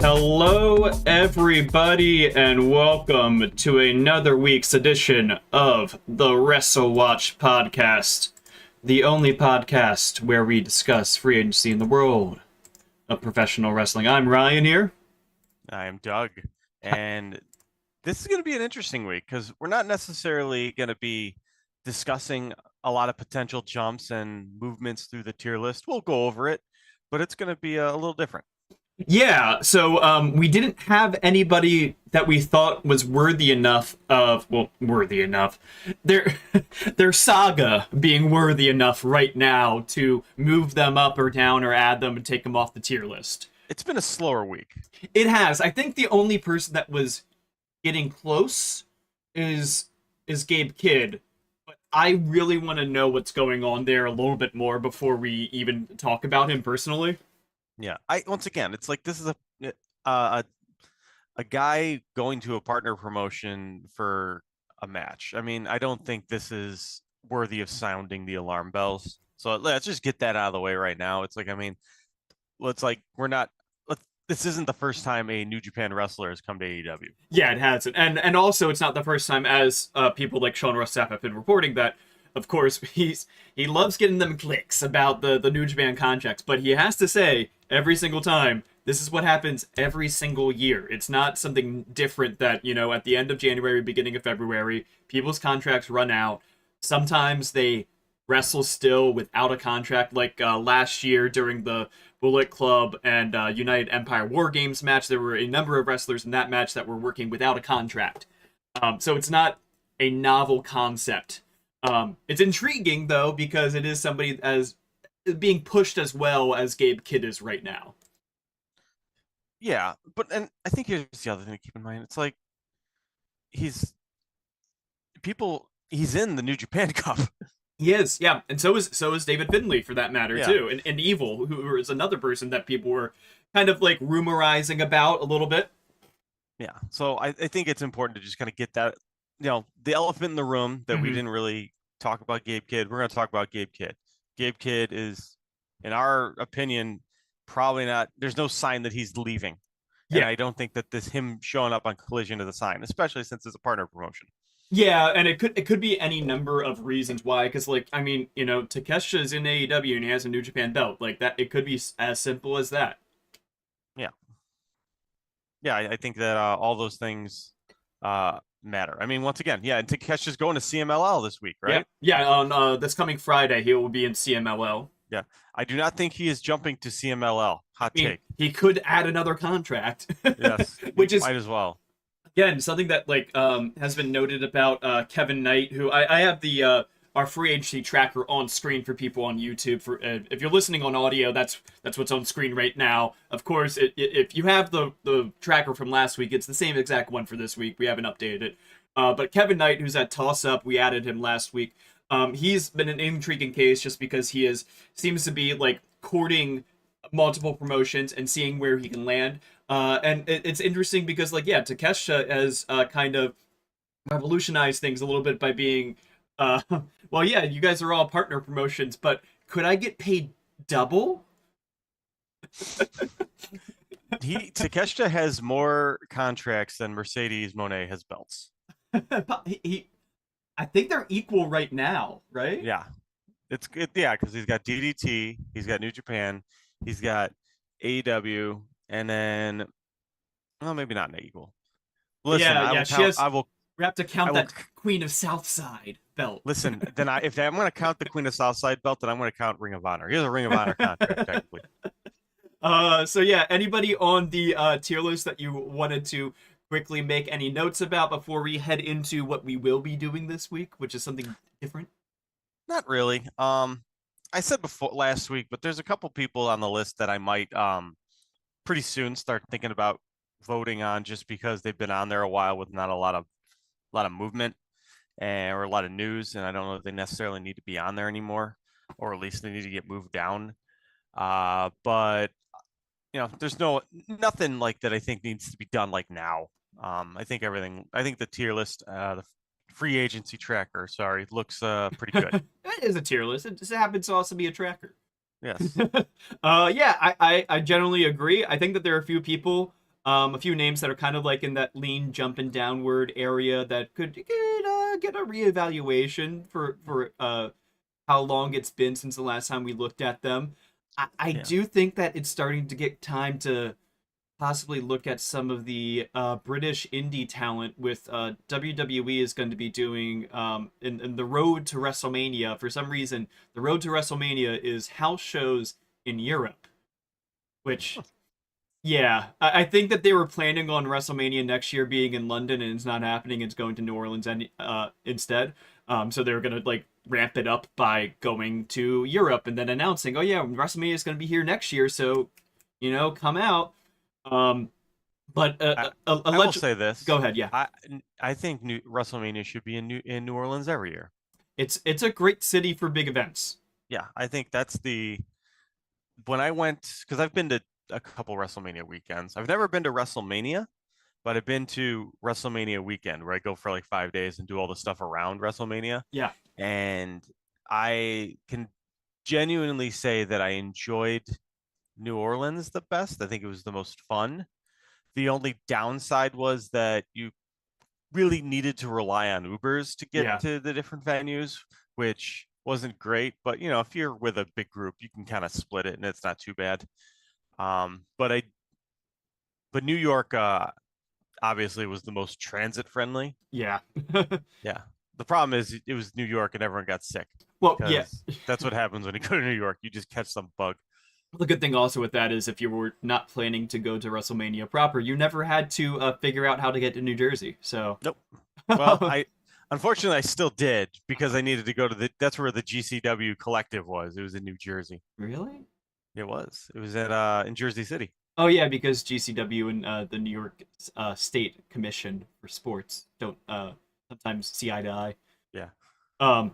Hello, everybody, and welcome to another week's edition of the WrestleWatch podcast, the only podcast where we discuss free agency in the world of professional wrestling. I'm Ryan here. I am Doug, and this is going to be an interesting week because we're not necessarily going to be discussing a lot of potential jumps and movements through the tier list. We'll go over it, but it's going to be a little different. Yeah, so we didn't have anybody that we thought was worthy enough of, worthy enough, their saga being worthy enough right now to move them up or down or add them and take them off the tier list. It's been a slower week. It has. I think the only person that was getting close is Gabe Kidd, but I really want to know what's going on there a little bit more before we even talk about him personally. Yeah, once again, it's like this is a guy going to a partner promotion for a match. I mean, I don't think this is worthy of sounding the alarm bells. So let's just get that out of the way right now. It's like, I mean, we're not. This isn't the first time a New Japan wrestler has come to AEW. Yeah, it hasn't, and also it's not the first time, as people like Sean Ross Sapp have been reporting, that of course he loves getting them clicks about the New Japan contracts, but he has to say every single time this is what happens every single year. It's not something different that, you know, at the end of January, beginning of February, people's contracts run out. Sometimes they wrestle still without a contract, like last year during the Bullet Club and United Empire War Games match. There were a number of wrestlers in that match that were working without a contract. So it's not a novel concept. It's intriguing, though, because it is somebody as being pushed as well as Gabe Kidd is right now. Yeah, and I think here's the other thing to keep in mind. It's like he's in the New Japan Cup. He is, yeah, and so is David Finlay, for that matter, Yeah. too, and Evil, who is another person that people were kind of like rumorizing about a little bit. Yeah, so I think it's important to just kind of get that, the elephant in the room that we Mhm. didn't really talk about Gabe Kidd. We're going to talk about Gabe Kidd. Gabe Kidd is, in our opinion, probably not. There's no sign that he's leaving, and I don't think that him showing up on Collision is a sign, especially since it's a partner promotion. Yeah, and it could be any number of reasons why, because, like, I mean, you know, Takeshita's in AEW and he has a New Japan belt. Like, that, it could be as simple as that. Yeah, I think that all those things matter. I mean, once again, and Takeshi's going to CMLL this week, right? Yeah, on this coming Friday, he will be in CMLL. Yeah, I do not think he is jumping to CMLL. Hot take. He could add another contract. Yes, which is, might as well. Again, something that has been noted about Kevin Knight, who I have the our free agency tracker on screen for people on YouTube. For if you're listening on audio, that's what's on screen right now. Of course, if you have the tracker from last week, it's the same exact one for this week. We haven't updated it. But Kevin Knight, who's at Toss Up, we added him last week. He's been an intriguing case just because he seems to be like courting multiple promotions and seeing where he can land. And it's interesting because, like, yeah, Takeshita has kind of revolutionized things a little bit by being, well, yeah, you guys are all partner promotions, but could I get paid double? Takeshita has more contracts than Mercedes Moné has belts. I think they're equal right now, right? Yeah, it's good. Yeah, because he's got DDT, he's got New Japan, he's got AEW, and then, well, maybe not an equal. Listen, we have to count that Queen of Southside belt. Listen, then if I'm going to count the Queen of Southside belt, then I'm going to count Ring of Honor. He has a Ring of Honor contract, technically. So yeah, anybody on the tier list that you wanted to quickly make any notes about before we head into what we will be doing this week, which is something different? Not really. I said before last week, but there's a couple people on the list that I might pretty soon start thinking about voting on, just because they've been on there a while with not a lot of movement or a lot of news, and I don't know if they necessarily need to be on there anymore, or at least they need to get moved down. But there's nothing like that I think needs to be done like now. I think the tier list, the free agency tracker, looks pretty good. It is a tier list. It just happens to also be a tracker. Yes. Yeah, I generally agree. I think that there are a few people A few names that are kind of like in that lean jumping downward area that could get a reevaluation for how long it's been since the last time we looked at them. I Yeah. do think that it's starting to get time to possibly look at some of the British indie talent with WWE is going to be doing in the road to WrestleMania. For some reason, the road to WrestleMania is house shows in Europe, which yeah, I think that they were planning on WrestleMania next year being in London, and it's not happening. It's going to New Orleans and instead. So they're gonna like ramp it up by going to Europe and then announcing, oh yeah, WrestleMania is gonna be here next year, so come out. Um, but I, I will alleged. say Go this. ahead, yeah. I think WrestleMania should be in New Orleans every year. It's a great city for big events. Yeah, I think that's the when I went because I've been to a couple WrestleMania weekends. I've never been to WrestleMania, but I've been to WrestleMania weekend where I go for like 5 days and do all the stuff around WrestleMania. Yeah, And I can genuinely say that I enjoyed New Orleans the best. I think it was the most fun. The only downside was that you really needed to rely on Ubers to get yeah, to the different venues, which wasn't great. But if you're with a big group, you can kind of split it, and it's not too bad. Um, but I, but New York, obviously was the most transit friendly. yeah. Yeah. The problem is it was New York and everyone got sick Well, yeah. because that's what happens when you go to New York. You just catch some bug. The good thing also with that is if you were not planning to go to WrestleMania proper, you never had to figure out how to get to New Jersey. So, Nope. Well, I unfortunately I still did because I needed to go to that's where the GCW collective was. It was in New Jersey. really? It was. It was at in Jersey City. Oh yeah, because GCW and the New York State Commission for Sports don't sometimes see eye to eye. Yeah. Um,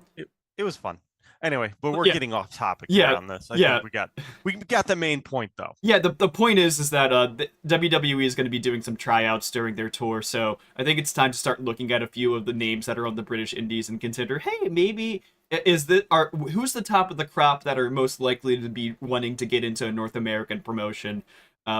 It was fun. Anyway, but we're yeah, getting off topic here yeah, on this. I yeah. think we got the main point though. Yeah, the point is that the WWE is going to be doing some tryouts during their tour, so I think it's time to start looking at a few of the names that are on the British Indies and consider, hey, maybe who's the top of the crop that are most likely to be wanting to get into a North American promotion?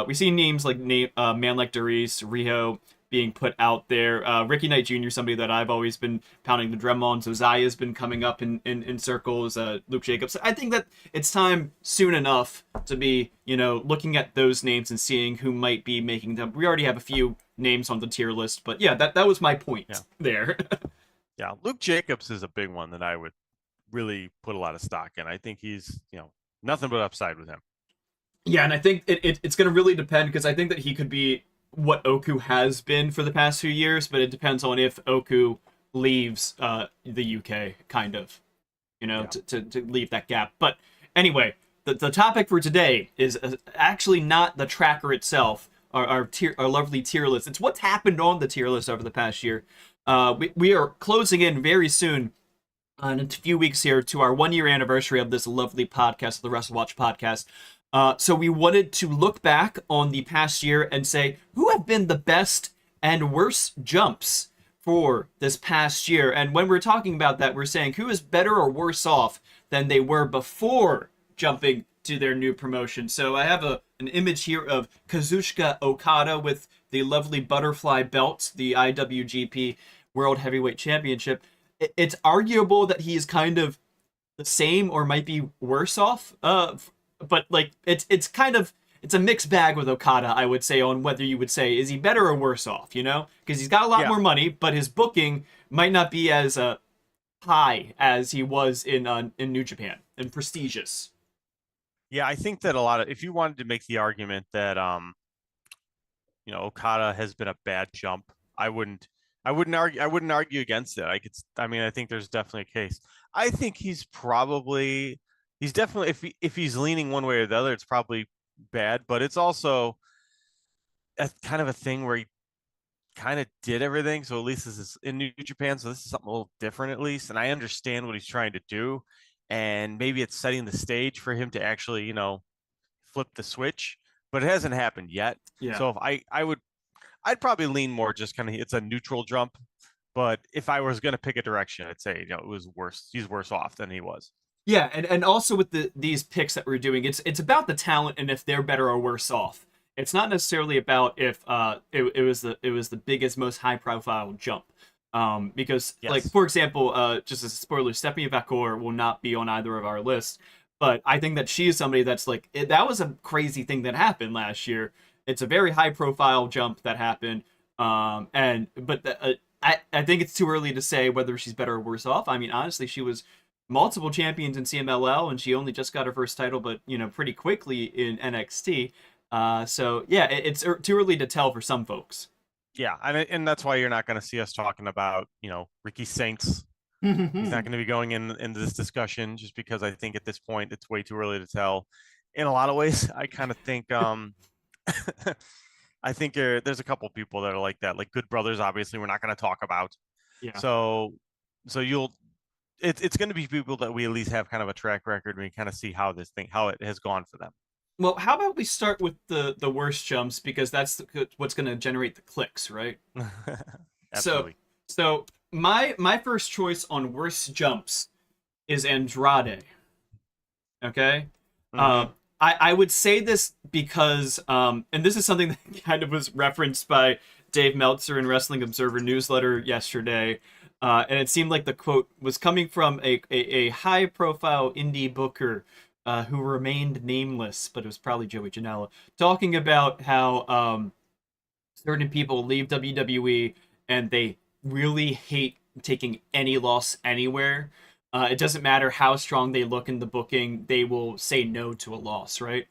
We see names like Man like Darius, Riho being put out there. Ricky Knight Jr., somebody that I've always been pounding the drum on. So Zaya's been coming up in circles. Luke Jacobs. I think that it's time soon enough to be, looking at those names and seeing who might be making them. We already have a few names on the tier list, but yeah, that was my point there. Yeah, Luke Jacobs is a big one that I would really put a lot of stock in. I think he's, nothing but upside with him. Yeah, and I think it's going to really depend because I think that he could be what Oku has been for the past few years, but it depends on if Oku leaves the UK, kind of, Yeah. to leave that gap. But anyway, the topic for today is actually not the tracker itself, our lovely tier list. It's what's happened on the tier list over the past year. We are closing in very soon in a few weeks here to our 1 year anniversary of this lovely podcast, the WrestleWatch podcast. So we wanted to look back on the past year and say who have been the best and worst jumps for this past year. And when we're talking about that, we're saying who is better or worse off than they were before jumping to their new promotion. So I have an image here of Kazuchika Okada with the lovely butterfly belt, the IWGP World Heavyweight Championship. It's arguable that he is kind of the same or might be worse off but like it's kind of it's a mixed bag with Okada, I would say, on whether you would say is he better or worse off, because he's got a lot Yeah. more money, but his booking might not be as high as he was in New Japan and prestigious. Yeah, I think that if you wanted to make the argument that Okada has been a bad jump, I wouldn't argue against it. I think there's definitely a case. I think he's definitely if he's leaning one way or the other, it's probably bad, but it's also a kind of a thing where he kind of did everything. So at least this is in New Japan. So this is something a little different, at least. And I understand what he's trying to do. And maybe it's setting the stage for him to actually, flip the switch, but it hasn't happened yet. Yeah. So if I'd probably lean more just kind of it's a neutral jump. But if I was going to pick a direction, I'd say, it was worse. He's worse off than he was. Yeah, and also with these picks that we're doing, it's about the talent and if they're better or worse off. It's not necessarily about if it was the biggest, most high profile jump. Because like Yes. for example, just as a spoiler, Stephanie Vacor will not be on either of our lists. But I think that she is somebody that's like that was a crazy thing that happened last year. It's a very high profile jump that happened. And but I think it's too early to say whether she's better or worse off. I mean, honestly, she was multiple champions in CMLL, and she only just got her first title, but pretty quickly in NXT. So yeah, it's too early to tell for some folks. Yeah, and that's why you're not going to see us talking about, Ricky Saints. He's not going to be going into this discussion just because I think at this point it's way too early to tell. In a lot of ways, I kind of think I think there's a couple people that are like that, like Good Brothers. Obviously, we're not going to talk about. Yeah. So you'll it's going to be people that we at least have kind of a track record and we kind of see how it has gone for them. Well, how about we start with the worst jumps because that's what's going to generate the clicks, right? So Absolutely. my first choice on worst jumps is Andrade. Okay. Hmm. Uh, I would say this because and this is something that kind of was referenced by Dave Meltzer in Wrestling Observer newsletter yesterday. And it seemed like the quote was coming from a high profile indie booker who remained nameless, but it was probably Joey Janela, talking about how certain people leave WWE and they really hate taking any loss anywhere. It doesn't matter how strong they look in the booking, they will say no to a loss, right?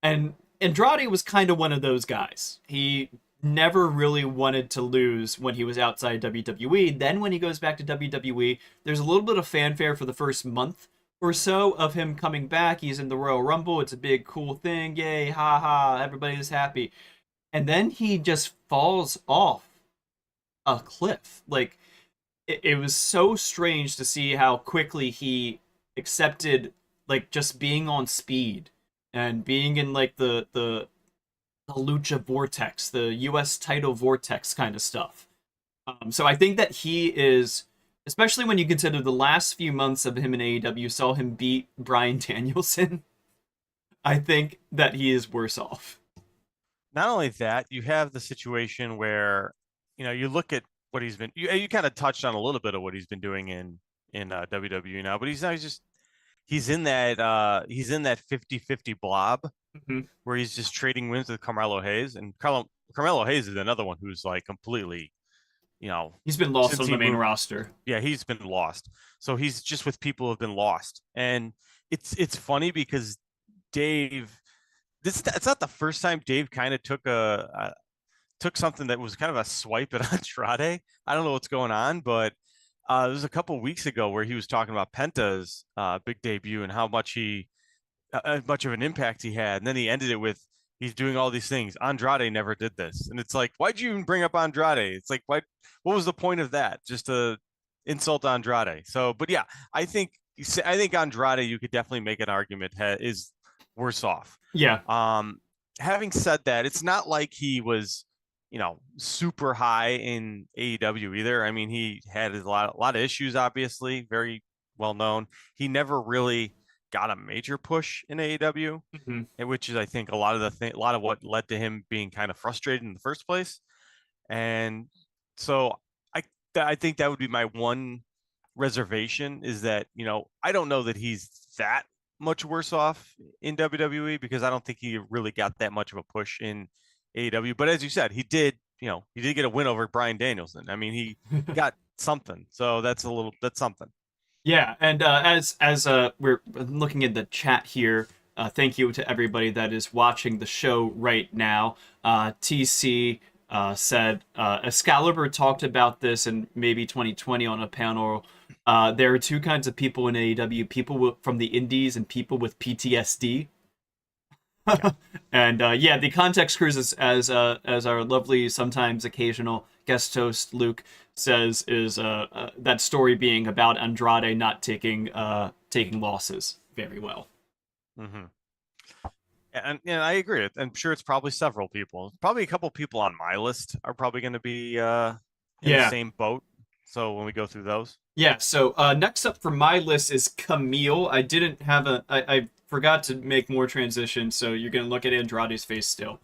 And Andrade was kind of one of those guys. He never really wanted to lose when he was outside WWE. Then when he goes back to WWE, there's a little bit of fanfare for the first month or so of him coming back. He's in the Royal Rumble. It's a big cool thing. Yay, ha ha, everybody's happy. And then he just falls off a cliff. Like it was so strange to see how quickly he accepted like just being on speed and being in like the lucha vortex, the US title vortex kind of stuff. So I think that he is, especially when you consider the last few months of him in AEW saw him beat Bryan Danielson. I think that he is worse off. Not only that, you have the situation where, you look at what you kind of touched on a little bit of what he's been doing in WWE now, but he's in that 50-50 blob Mm-hmm. where he's just trading wins with Carmelo Hayes, and Carmelo Hayes is another one who's like completely, He's been lost since on he the main moved, roster. yeah, he's been lost. So he's just with people who have been lost, and it's funny because Dave, it's not the first time Dave kind of took something that was kind of a swipe at Andrade. I don't know what's going on, but there was a couple of weeks ago where he was talking about Penta's big debut and how much of an impact he had, and then he ended it with he's doing all these things. Andrade never did this, and it's like, why'd you even bring up Andrade? It's like, what was the point of that? Just to insult Andrade. So, but yeah, I think Andrade, you could definitely make an argument is worse off. Yeah. Um, Having said that, it's not like he was, super high in AEW either. I mean, he had a lot of issues, obviously, very well known. He never really got a major push in AEW, Mm-hmm. which is, I think, a lot of what led to him being kind of frustrated in the first place. And so I I think that would be my one reservation is that, I don't know that he's that much worse off in WWE because I don't think he really got that much of a push in AEW. But as you said, he did get a win over Bryan Danielson. I mean, he got something. So that's something. Yeah, and as we're looking at the chat here, thank you to everybody that is watching the show right now. TC said Excalibur talked about this in maybe 2020 on a panel. There are two kinds of people in AEW: from the indies and people with PTSD. Yeah. And yeah, the context cruise is, as our lovely, sometimes occasional guest host Luke says, is that story being about Andrade not taking losses very well. Mm-hmm. And I agree. I'm sure it's probably several people. Probably a couple people on my list are probably going to be in the Yeah, same boat. So when we go through those, yeah. So next up for my list is Camille. I didn't have I forgot to make more transitions, so you're gonna look at Andrade's face still.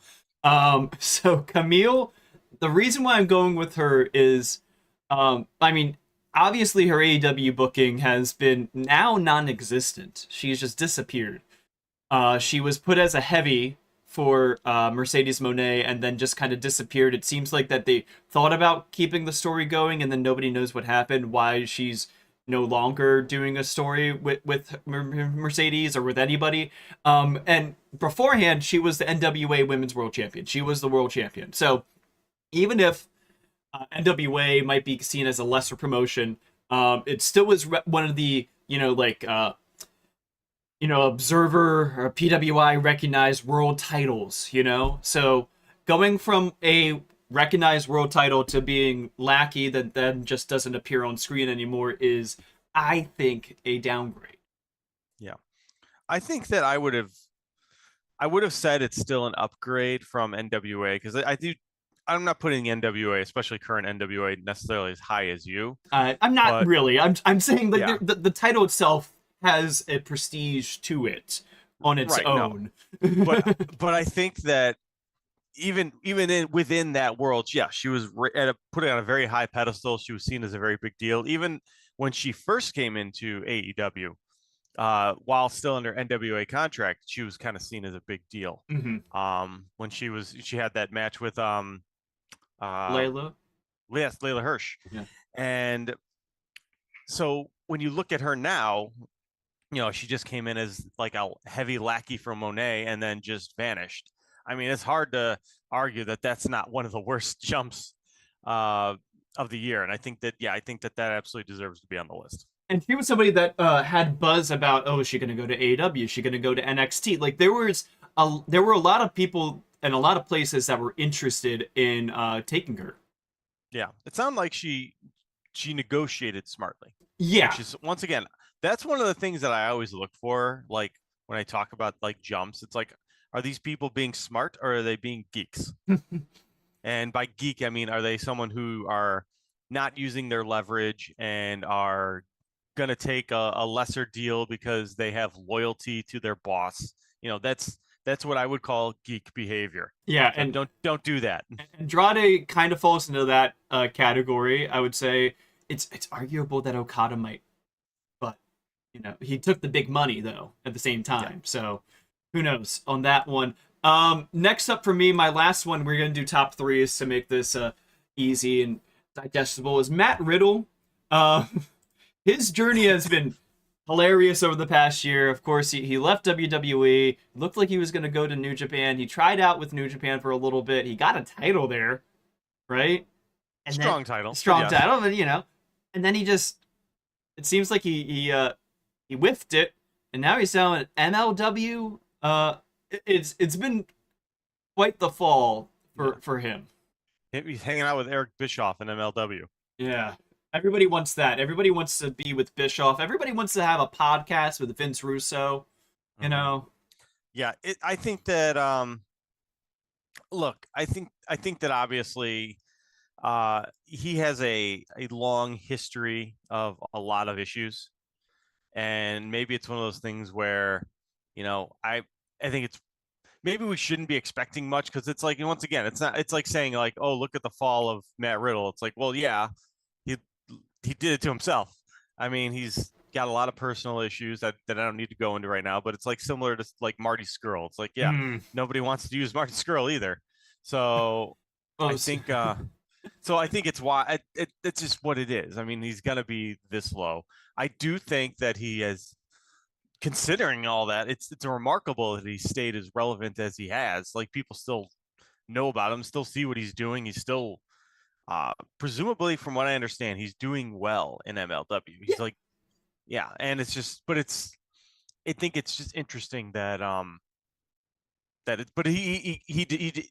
So Camille, the reason why I'm going with her is, I mean, obviously her AEW booking has been now non-existent. She's just disappeared. She was put as a heavy for Mercedes Monet and then just kind of disappeared. It seems like that they thought about keeping the story going and then nobody knows what happened, why she's no longer doing a story with Mercedes or with anybody. And beforehand, she was the NWA Women's World Champion. She was the world champion. So even if NWA might be seen as a lesser promotion, it still was one of the, Observer or PWI recognized world titles, So going from a recognized world title to being lackey that then just doesn't appear on screen anymore is, I think, a downgrade. Yeah. I think that I would have said it's still an upgrade from NWA because I'm not putting NWA, especially current NWA, necessarily as high as you. I'm not But really. I'm saying like yeah, the title itself has a prestige to it on its right. No, own. but I think that within that world, yeah, she was put it on a very high pedestal. She was seen as a very big deal, even when she first came into AEW. While still under NWA contract, she was kind of seen as a big deal. Mm-hmm. When she had that match with uh, Layla. yes, Layla Hirsch, Yeah. and so when you look at her now, she just came in as like a heavy lackey from Monet and then just vanished. I mean, it's hard to argue that that's not one of the worst jumps uh, of the year. And I think that absolutely deserves to be on the list. And she was somebody that had buzz about, oh, is she going to go to AEW? Is she going to go to NXT? Like there were a lot of people and a lot of places that were interested in taking her. Yeah, it sounded like she negotiated smartly, Yeah. which is once again, that's one of the things that I always look for. Like when I talk about like jumps, it's like, are these people being smart or are they being geeks? And by geek, I mean, are they someone who are not using their leverage and are going to take a lesser deal because they have loyalty to their boss? That's what I would call geek behavior. Yeah, So don't do that. Andrade kind of falls into that category. I would say it's arguable that Okada might, but he took the big money though at the same Yeah. time. So who knows on that one. Next up for me, my last one, we're gonna do top threes to make this easy and digestible. Is Matt Riddle. Uh, his journey has been hilarious over the past year. Of course, he left WWE. It looked like he was gonna go to New Japan. He tried out with New Japan for a little bit. He got a title there, right? And then Strong title. strong Yes. title, but and then he just it seems like he whiffed it, and now he's selling at MLW. It's been quite the fall for him. He's hanging out with Eric Bischoff in MLW. Yeah. Everybody wants that. Everybody wants to be with Bischoff. Everybody wants to have a podcast with Vince Russo. You know. Yeah, I think that look, I think that obviously he has a long history of a lot of issues, and maybe it's one of those things where I think it's maybe we shouldn't be expecting much because it's like once again it's like saying like, oh, look at the fall of Matt Riddle. It's like, well, yeah, he he did it to himself. I mean, he's got a lot of personal issues that I don't need to go into right now, but it's like similar to like Marty Skrull. It's like, yeah, Mm. nobody wants to use Marty Skrull either. So Well, I think I think it's why it's just what it is. I mean, he's gonna be this low. I do think that he has, considering all that, it's remarkable that he stayed as relevant as he has. Like people still know about him, still see what he's doing. He's still presumably, from what I understand, he's doing well in MLW. He's like, yeah, and it's just, but I think it's just interesting that but he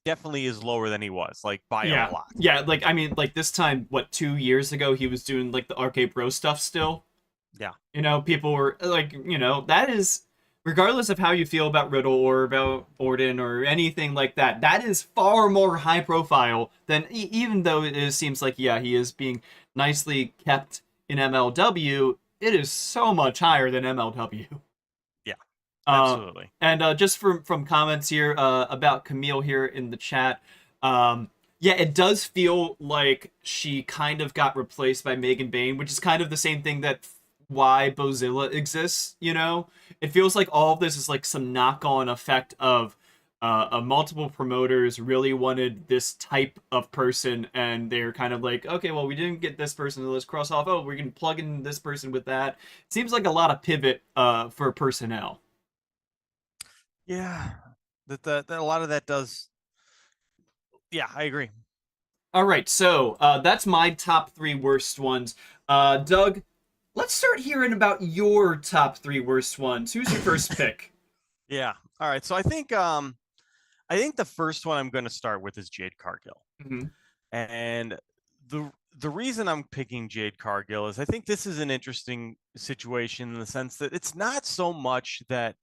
definitely is lower than he was, like by a yeah, lot. yeah. Like I mean, like this time, what 2 years ago, he was doing like the RK Bro stuff still. Yeah, People were like, that is, regardless of how you feel about Riddle or about Orton or anything like that, that is far more high profile than, even though seems like, yeah, he is being nicely kept in MLW, it is so much higher than MLW. yeah, Absolutely. And just from comments here about Camille here in the chat, yeah, it does feel like she kind of got replaced by Megan Bayne, which is kind of the same thing that why Bozilla exists. It feels like all of this is like some knock-on effect of multiple promoters really wanted this type of person, and they're kind of like, okay, well, we didn't get this person, so let's cross off. Oh, we can plug in this person with that. Seems like a lot of pivot for personnel. Yeah, that a lot of that does. Yeah, I agree. All right, so that's my top three worst ones. Doug, let's start hearing about your top three worst ones. Who's your first pick? Yeah. All right. So I think the first one I'm going to start with is Jade Cargill. Mm-hmm. And the reason I'm picking Jade Cargill is I think this is an interesting situation in the sense that it's not so much that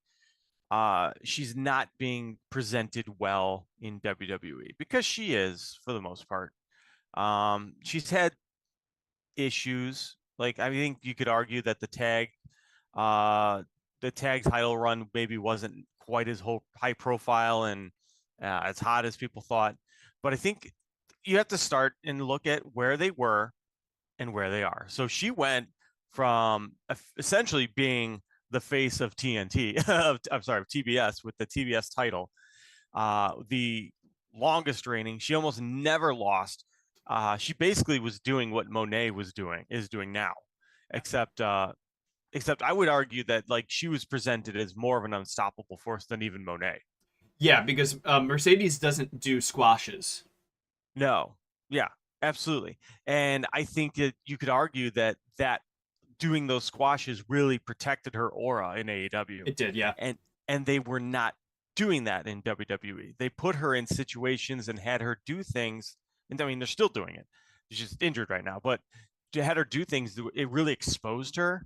she's not being presented well in WWE, because she is for the most part. She's had issues. Like, I think you could argue that uh, the tag title run maybe wasn't quite as high profile and as hot as people thought. But I think you have to start and look at where they were and where they are. So she went from essentially being the face of TNT, I'm sorry, of TBS, with the TBS title, the longest reigning. She almost never lost. She basically was doing what Monet is doing now, except except I would argue that like she was presented as more of an unstoppable force than even Monet. Yeah, because Mercedes doesn't do squashes. No, yeah, absolutely. And I think that you could argue that doing those squashes really protected her aura in AEW, It did, yeah. and they were not doing that in WWE. They put her in situations and had her do things, and I mean they're still doing it. She's just injured right now, but they had her do things that it really exposed her,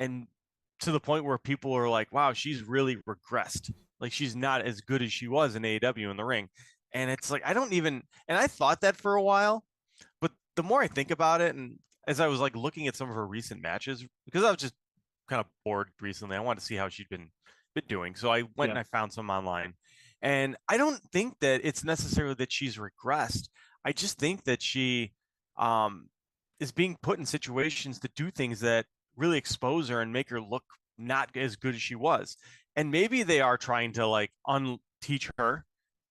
and to the point where people are like, "Wow, she's really regressed. Like she's not as good as she was in AEW in the ring." And it's like I don't even, and I thought that for a while, but the more I think about it, and as I was like looking at some of her recent matches, because I was just kind of bored recently, I wanted to see how she'd been doing. So I went Yeah. and I found some online, and I don't think that it's necessarily that she's regressed. I just think that she um, is being put in situations to do things that really expose her and make her look not as good as she was. And maybe they are trying to like unteach her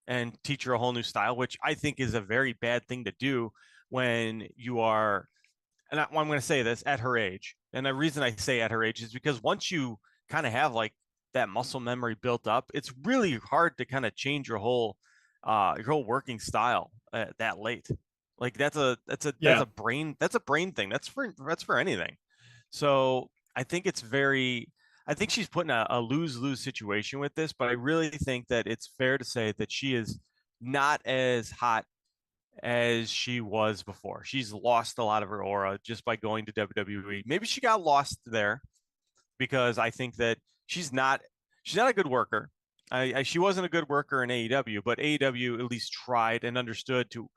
and teach her a whole new style, which I think is a very bad thing to do when you are, and I'm going to say this, at her age. And the reason I say at her age is because once you kind of have like that muscle memory built up, it's really hard to kind of change your whole working style that late. Like Yeah. that's a brain thing. That's for anything. So I think it's very, I think she's put in a lose-lose situation with this, but I really think that it's fair to say that she is not as hot as she was before. She's lost a lot of her aura just by going to WWE. Maybe she got lost there because I think that she's not a good worker. She wasn't a good worker in AEW, but AEW at least tried and understood to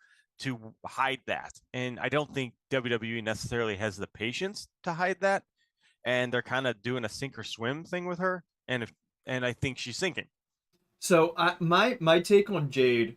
hide that. And I don't think WWE necessarily has the patience to hide that. And they're kind of doing a sink or swim thing with her. And I think she's sinking. So my take on Jade,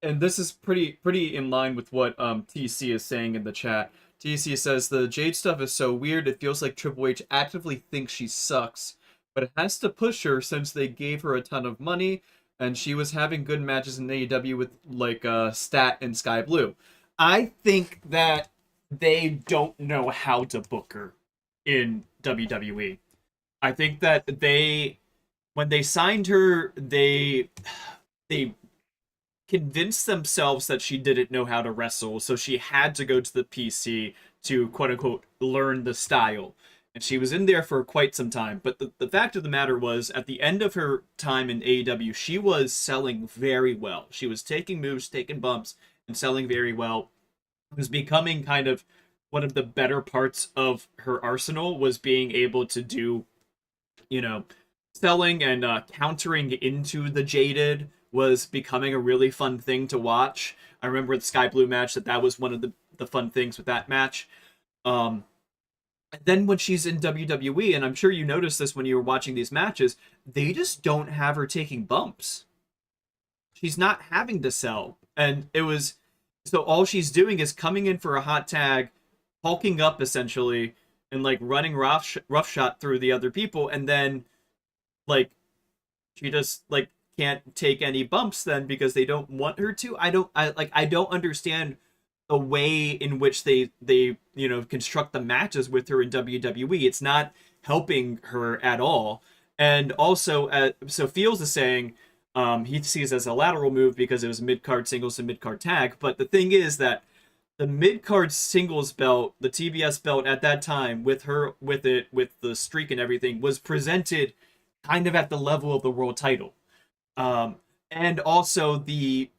and this is pretty in line with what TC is saying in the chat. TC says the Jade stuff is so weird. It feels like Triple H actively thinks she sucks, but it has to push her since they gave her a ton of money, and she was having good matches in AEW with like Stat and Sky Blue. I think that they don't know how to book her in WWE. I think that when they signed her, they convinced themselves that she didn't know how to wrestle, so she had to go to the PC to quote unquote learn the style. And she was in there for quite some time. But the fact of the matter was, at the end of her time in AEW, she was selling very well. She was taking moves, taking bumps, and selling very well. It was becoming kind of one of the better parts of her arsenal was being able to do, you know, selling and countering into the Jaded was becoming a really fun thing to watch. I remember the Sky Blue match that was one of the fun things with that match. Um, And then when she's in WWE, and I'm sure you noticed this when you were watching these matches, they just don't have her taking bumps. She's not having to sell. And it was so all she's doing is coming in for a hot tag, hulking up essentially, and like running roughshod through the other people, and then like she just like can't take any bumps then because they don't want her to. I don't understand the way in which they construct the matches with her in WWE. It's not helping her at all. And also, so Fields is saying he sees it as a lateral move because it was mid card singles and mid card tag. But the thing is that the mid card singles belt, the TBS belt at that time, with the streak and everything, was presented kind of at the level of the world title. Um, and also the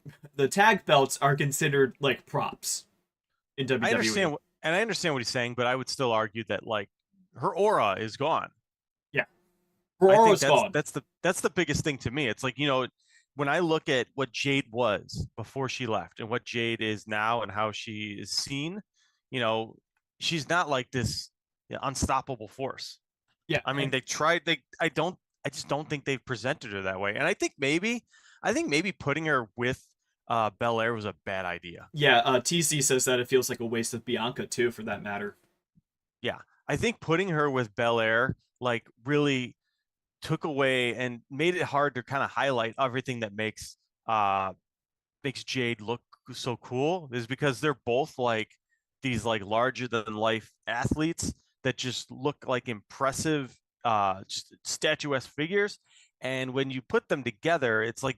tag belts are considered like props in I WWE. understand, and I understand what he's saying, but I would still argue that like her aura is gone. Yeah, I think Aurora's gone. that's the biggest thing to me. It's like, you know, when I look at what Jade was before she left and what Jade is now and how she is seen, you know, she's not like this, you know, unstoppable force. Yeah, I mean, and they tried. I just don't think they've presented her that way. And I think maybe putting her with Belair was a bad idea. yeah, TC says that it feels like a waste of Bianca too, for that matter. Yeah, I think putting her with Belair like really took away and made it hard to kind of highlight everything that makes Jade look so cool is because they're both like these like larger than life athletes that just look like impressive just statuesque figures. And when you put them together, it's like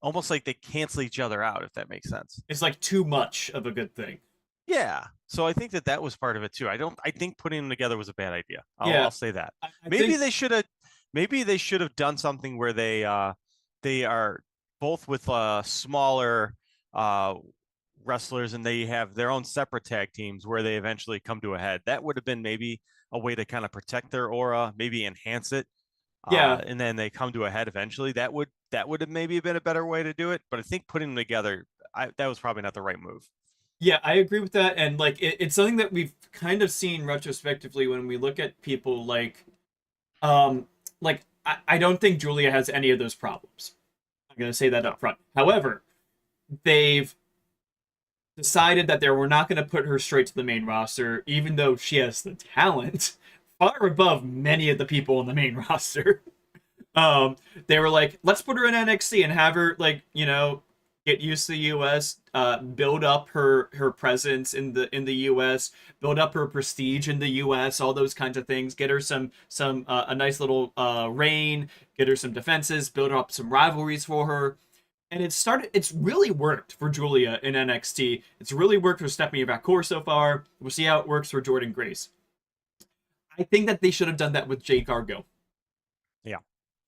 almost like they cancel each other out, if that makes sense. It's like too much of a good thing. Yeah. So I think that that was part of it too. I think putting them together was a bad idea. Yeah, I'll say that. I Maybe think they should have maybe they should have done something where they are both with smaller uh wrestlers and they have their own separate tag teams where they eventually come to a head. That would have been maybe a way to kind of protect their aura, maybe enhance it. yeah, And then they come to a head eventually. That would have maybe been a better way to do it. But I think putting them together, that was probably not the right move. yeah, I agree with that, and like it's something that we've kind of seen retrospectively when we look at people um I don't think Julia has any of those problems. I'm gonna say that No. up front. However, they've decided that they were not going to put her straight to the main roster, even though she has the talent far above many of the people on the main roster. They were like, let's put her in NXT and have her like get used to the U.S., build up her presence in the U.S., build up her prestige in the U.S., all those kinds of things. Get her some a nice little reign, get her some defenses, build up some rivalries for her. And it's really worked for Julia in NXT. It's really worked for Stephanie McCourt so far. We'll see how it works for Jordan Grace. I think that they should have done that with Jade Cargo. Yeah.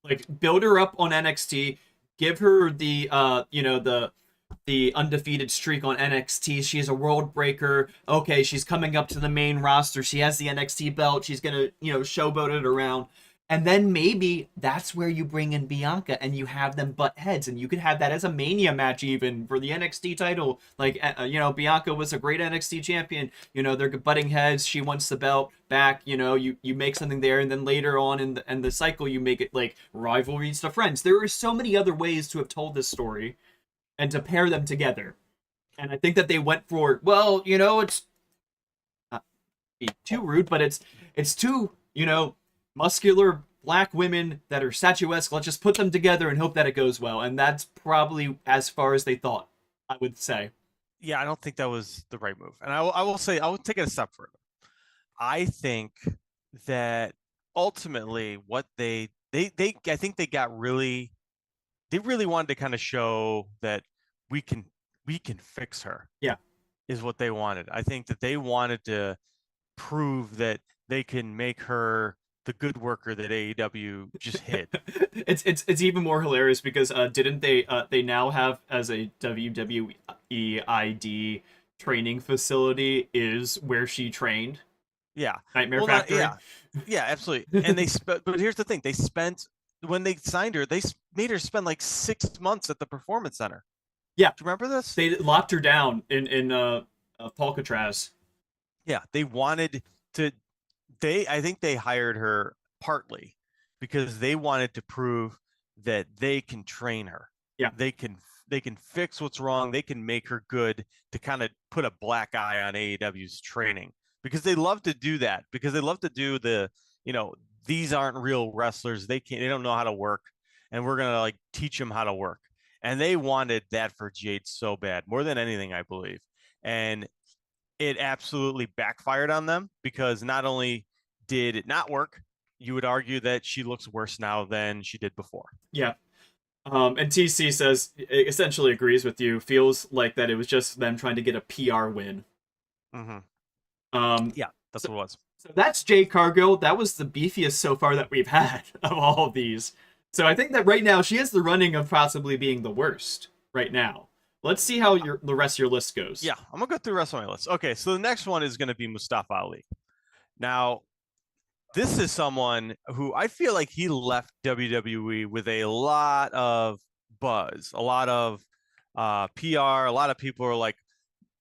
Like build her up on NXT, give her the undefeated streak on NXT. She's a world breaker. Okay, she's coming up to the main roster. She has the NXT belt. She's gonna, showboat it around. And then maybe that's where you bring in Bianca and you have them butt heads, and you could have that as a Mania match even for the NXT title. Like, Bianca was a great NXT champion. They're butting heads. She wants the belt back. You make something there, and then later on in the cycle, you make it like rivalries to friends. There are so many other ways to have told this story and to pair them together. And I think that they went for, well, it's not be too rude, but it's two, muscular black women that are statuesque. Let's just put them together and hope that it goes well. And that's probably as far as they thought, I would say. Yeah, I don't think that was the right move. And I will say, I will take it a step further. I think that ultimately what I think they really wanted to kind of show that we can we can fix her Yeah. is what they wanted. I think that they wanted to prove that they can make her the good worker that AEW just hid. It's even more hilarious because didn't they now have as a WWE ID training facility is where she trained? Yeah. Nightmare Well, not, Factory. yeah. Yeah, absolutely. And but here's the thing. They spent when they signed her, made her spend like 6 months at the performance center. Yeah, Do you remember this? they locked her down in Alcatraz. Yeah, they wanted to I think they hired her partly because they wanted to prove that they can train her. Yeah. They can they can fix what's wrong. They can make her good to kind of put a black eye on AEW's training because they love to do that because they love to do the, you know, these aren't real wrestlers. They don't know how to work and we're going to like teach them how to work. And they wanted that for Jade so bad, more than anything, I believe. And it absolutely backfired on them because not only did it not work, you would argue that she looks worse now than she did before. Yeah. And TC says essentially agrees with you. Feels like that it was just them trying to get a PR win. Mm-hmm. Um, Yeah, that's so, what it was. so that's Jade Cargill. That was the beefiest so far that we've had of all of these. So I think that right now she has the running of possibly being the worst right now. Let's see how the rest of your list goes. Yeah, I'm gonna go through the rest of my list. Okay, so the next one is gonna be Mustafa Ali. Now, this is someone who I feel like he left WWE with a lot of buzz, a lot of PR. A lot of people are like,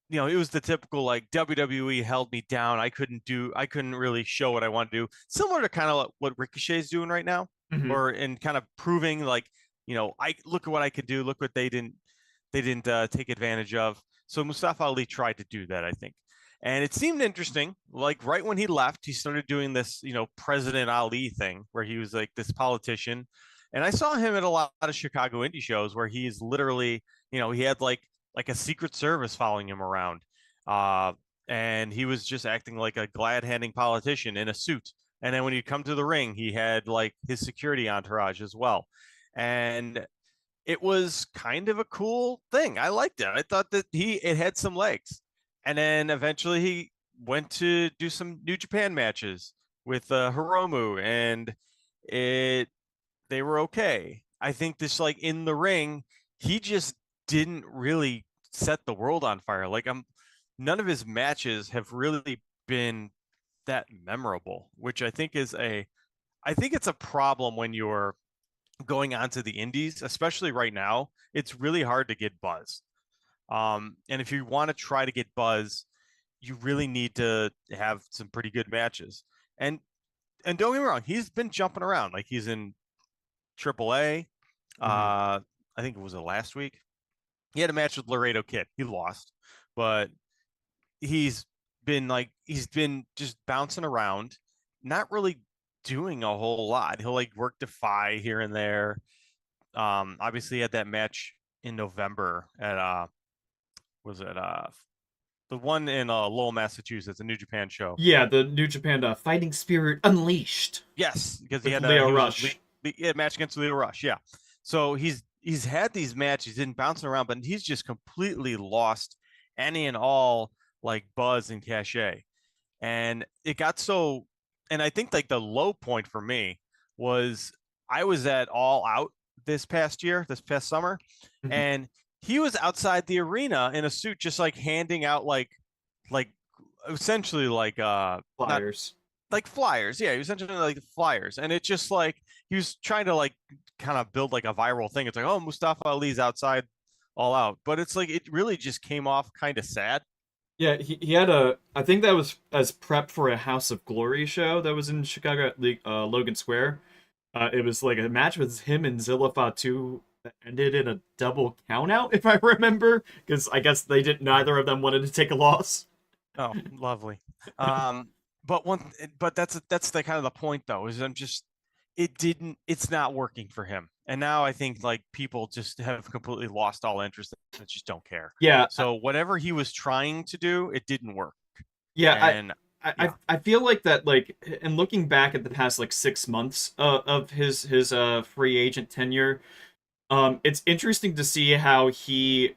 you know, it was the typical like WWE held me down. I couldn't really show what I want to do. Similar to kind of what Ricochet's doing right now, Mm-hmm. or in kind of proving like, you know, I look at what I could do. Look what they didn't take advantage of. So Mustafa Ali tried to do that, I think. And it seemed interesting. Like right when he left, he started doing this, you know, President Ali thing where he was like this politician. And I saw him at a lot of Chicago indie shows where he's literally, you know, he had like a secret service following him around. Uh, and he was just acting like a glad handing politician in a suit. And then when he'd come to the ring, he had like his security entourage as well. And it was kind of a cool thing. I liked it. I thought that it had some legs. And then eventually he went to do some New Japan matches with Hiromu, and it they were okay. I think this like in the ring, he just didn't really set the world on fire. Like none of his matches have really been that memorable, which I think it's a problem when you're going on to the indies, especially right now. It's really hard to get buzz. And if you want to try to get buzz, you really need to have some pretty good matches. And and don't get me wrong, he's been jumping around. Like he's in AAA. Mm-hmm. I think it was last week. He had a match with Laredo Kid. He lost, but he's he's been just bouncing around, not really doing a whole lot. He'll like work Defy here and there. Obviously he had that match in November at was it the one in Lowell, Massachusetts, a New Japan show. Yeah, the New Japan Fighting Spirit Unleashed Yes, because with Leo he was Rush. he had a match against Leo Rush. Yeah, so he's had these matches, he's been bouncing around, but he's just completely lost any and all like buzz and cachet. And it got so, and I think like the low point for me was I was at All Out this past summer, Mhm. and he was outside the arena in a suit, just like handing out like essentially like not Flyers. like flyers. Yeah, he was essentially like flyers, and it's just like he was trying to like kind of build like a viral thing. It's like, oh, Mustafa Ali's outside All Out, but it's like it really just came off kind of sad. Yeah, he had I think that was as prep for a House of Glory show that was in Chicago at Logan Square. It was like a match with him and Zilla Fatu that ended in a double countout, if I remember, because I guess they didn't. Neither of them wanted to take a loss. Oh, lovely. Um, but that's the kind of the point though, is it's not working for him. And now I think like people just have completely lost all interest and just don't care. Yeah, So whatever he was trying to do, it didn't work. yeah. And I yeah, I feel like that like and looking back at the past like 6 months of his free agent tenure, it's interesting to see how he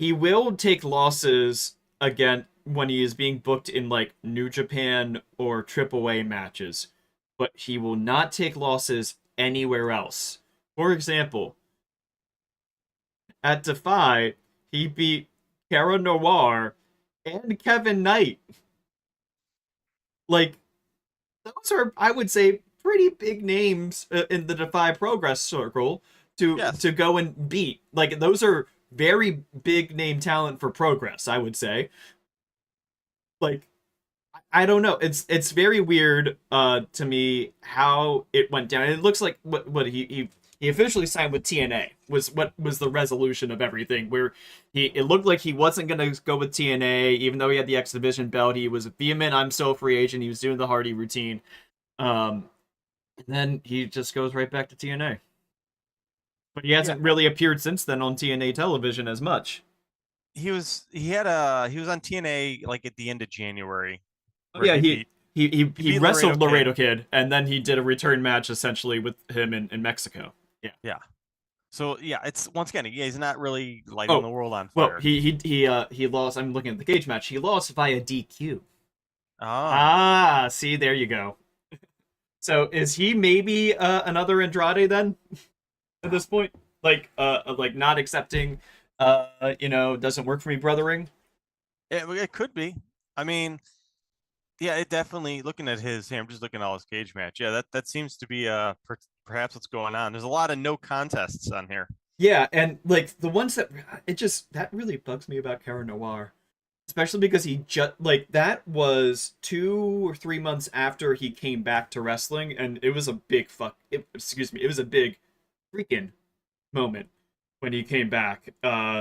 will take losses again when he is being booked in like New Japan or AAA matches, but he will not take losses anywhere else. For example, at Defy, he beat Cara Noir and Kevin Knight. Like those are, I would say, pretty big names in the Defy Progress circle yes. to go and beat. Like those are very big name talent for Progress, I would say. Like I don't know. It's very weird to me how it went down. It looks like what he officially signed with TNA was what was the resolution of everything. Where he it looked like he wasn't gonna go with TNA, even though he had the X Division belt. He was vehement. I'm still a free agent. He was doing the Hardy routine. And then he just goes right back to TNA. But he Yeah, hasn't really appeared since then on TNA television as much. he was on TNA like at the end of January Oh where yeah, he beat he he beat Laredo wrestled Kid. Laredo Kid, and then he did a return match essentially with him in Mexico. Yeah. Yeah. So yeah, it's once again, yeah, he's not really lighting Oh, the world on well, fire. he lost. I'm looking at the cage match. He lost via DQ. Ah, Ah, see, there you go. So is he maybe another Andrade then at this point? Like not accepting, doesn't work for me, brothering. it could be. I mean, yeah, it definitely. Looking at his, I'm just looking at all his cage match. Yeah, that seems to be perhaps what's going on. There's a lot of no contests on here. Yeah, and like the ones that it just that really bugs me about Karen Noir, especially because he just like that was 2 or 3 months after he came back to wrestling, and it was a big excuse me, it was a big freaking moment when he came back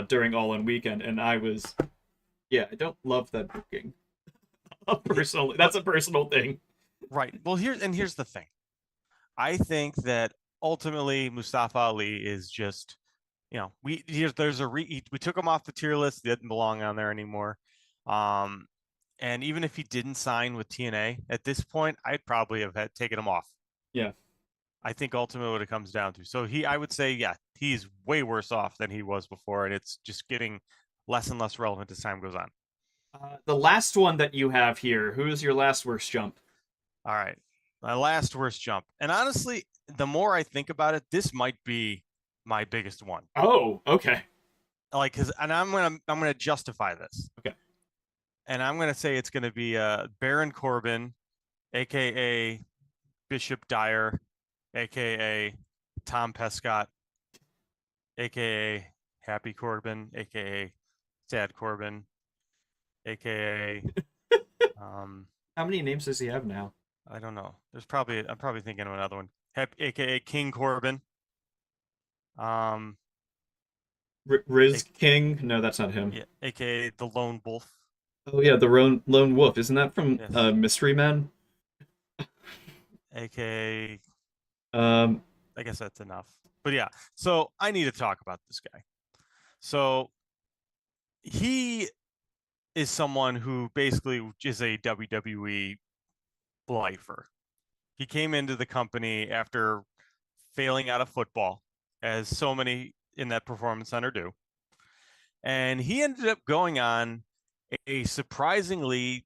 during All In Weekend, and I was yeah, I don't love that booking. Yeah, Personally, but that's a personal thing. right. Well, here's the thing. I think that ultimately Mustafa Ali is just, there's we took him off the tier list. He didn't belong on there anymore. Um, and even if he didn't sign with TNA at this point, I'd probably have had taken him off. Yeah. I think ultimately what it comes down to. So I would say, yeah, he's way worse off than he was before, and it's just getting less and less relevant as time goes on. The last one that you have here, who is your last worst jump? All right, my last worst jump, and honestly, the more I think about it, this might be my biggest one. Oh, okay. Like, and I'm gonna justify this, Okay. and I'm gonna say it's gonna be Baron Corbin, aka Bishop Dyer, aka Tom Pescott, aka Happy Corbin, aka Sad Corbin, aka How many names does he have now? I don't know. I'm probably thinking of another one. Aka King Corbin. Um, Riz King? No, that's not him. yeah, aka the Lone Wolf. Oh yeah, the Lone Wolf. Isn't that from Yes. Mystery Men? Aka Um, I guess that's enough. But yeah, so I need to talk about this guy. So he is someone who basically is a WWE lifer. He came into the company after failing out of football, as so many in that performance center do. And he ended up going on a surprisingly,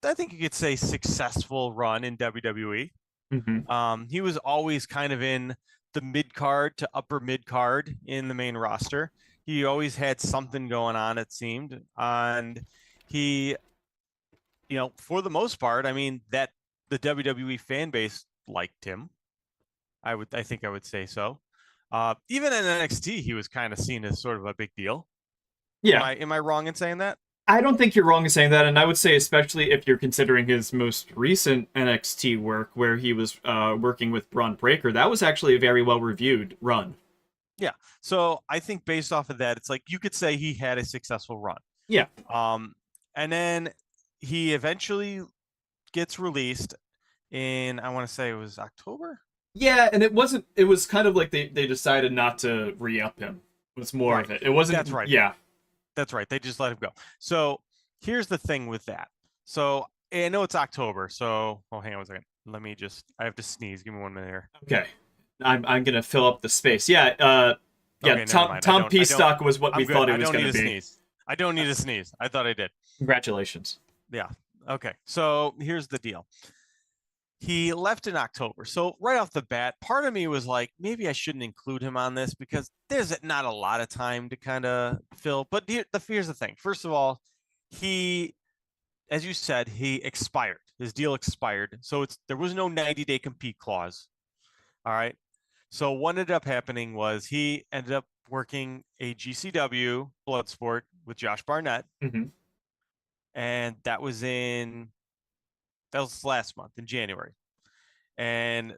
I think you could say, successful run in WWE. mhm. He was always kind of in the mid card to upper mid card in the main roster. He always had something going on, it seemed. And he, for the most part, I mean, that the WWE fan base liked him. I think I would say so. Even in NXT, he was kind of seen as sort of a big deal. Am Yeah, I wrong in saying that? I don't think you're wrong in saying that, and I would say especially if you're considering his most recent NXT work, where he was working with Braun Breaker, that was actually a very well reviewed run. Yeah. So I think based off of that, it's like you could say he had a successful run. Yeah, And then he eventually gets released in, I want to say it was October. yeah, and it wasn't. It was kind of like they decided not to re up him. Was more Right. of it. It wasn't. That's right. Yeah. That's right. They just let him go. So here's the thing with that. So I know it's October. So, oh, hang on 1 second. I have to sneeze. Give me 1 minute here. Okay. I'm gonna fill up the space. Yeah. Yeah. Okay, never mind. Tom Peastock was what I'm we good. thought it I was don't need gonna to be. sneeze. I don't need to sneeze. I thought I did. Congratulations. Yeah. Okay. So here's the deal. He left in October. So right off the bat, part of me was like, maybe I shouldn't include him on this because there's not a lot of time to kind of fill. But here's the thing. First of all, he, as you said, he expired. His deal expired. So there was no 90-day compete clause. All right. So what ended up happening was he ended up working a GCW Bloodsport with Josh Barnett. Hmm. And that was in That was last month in January. And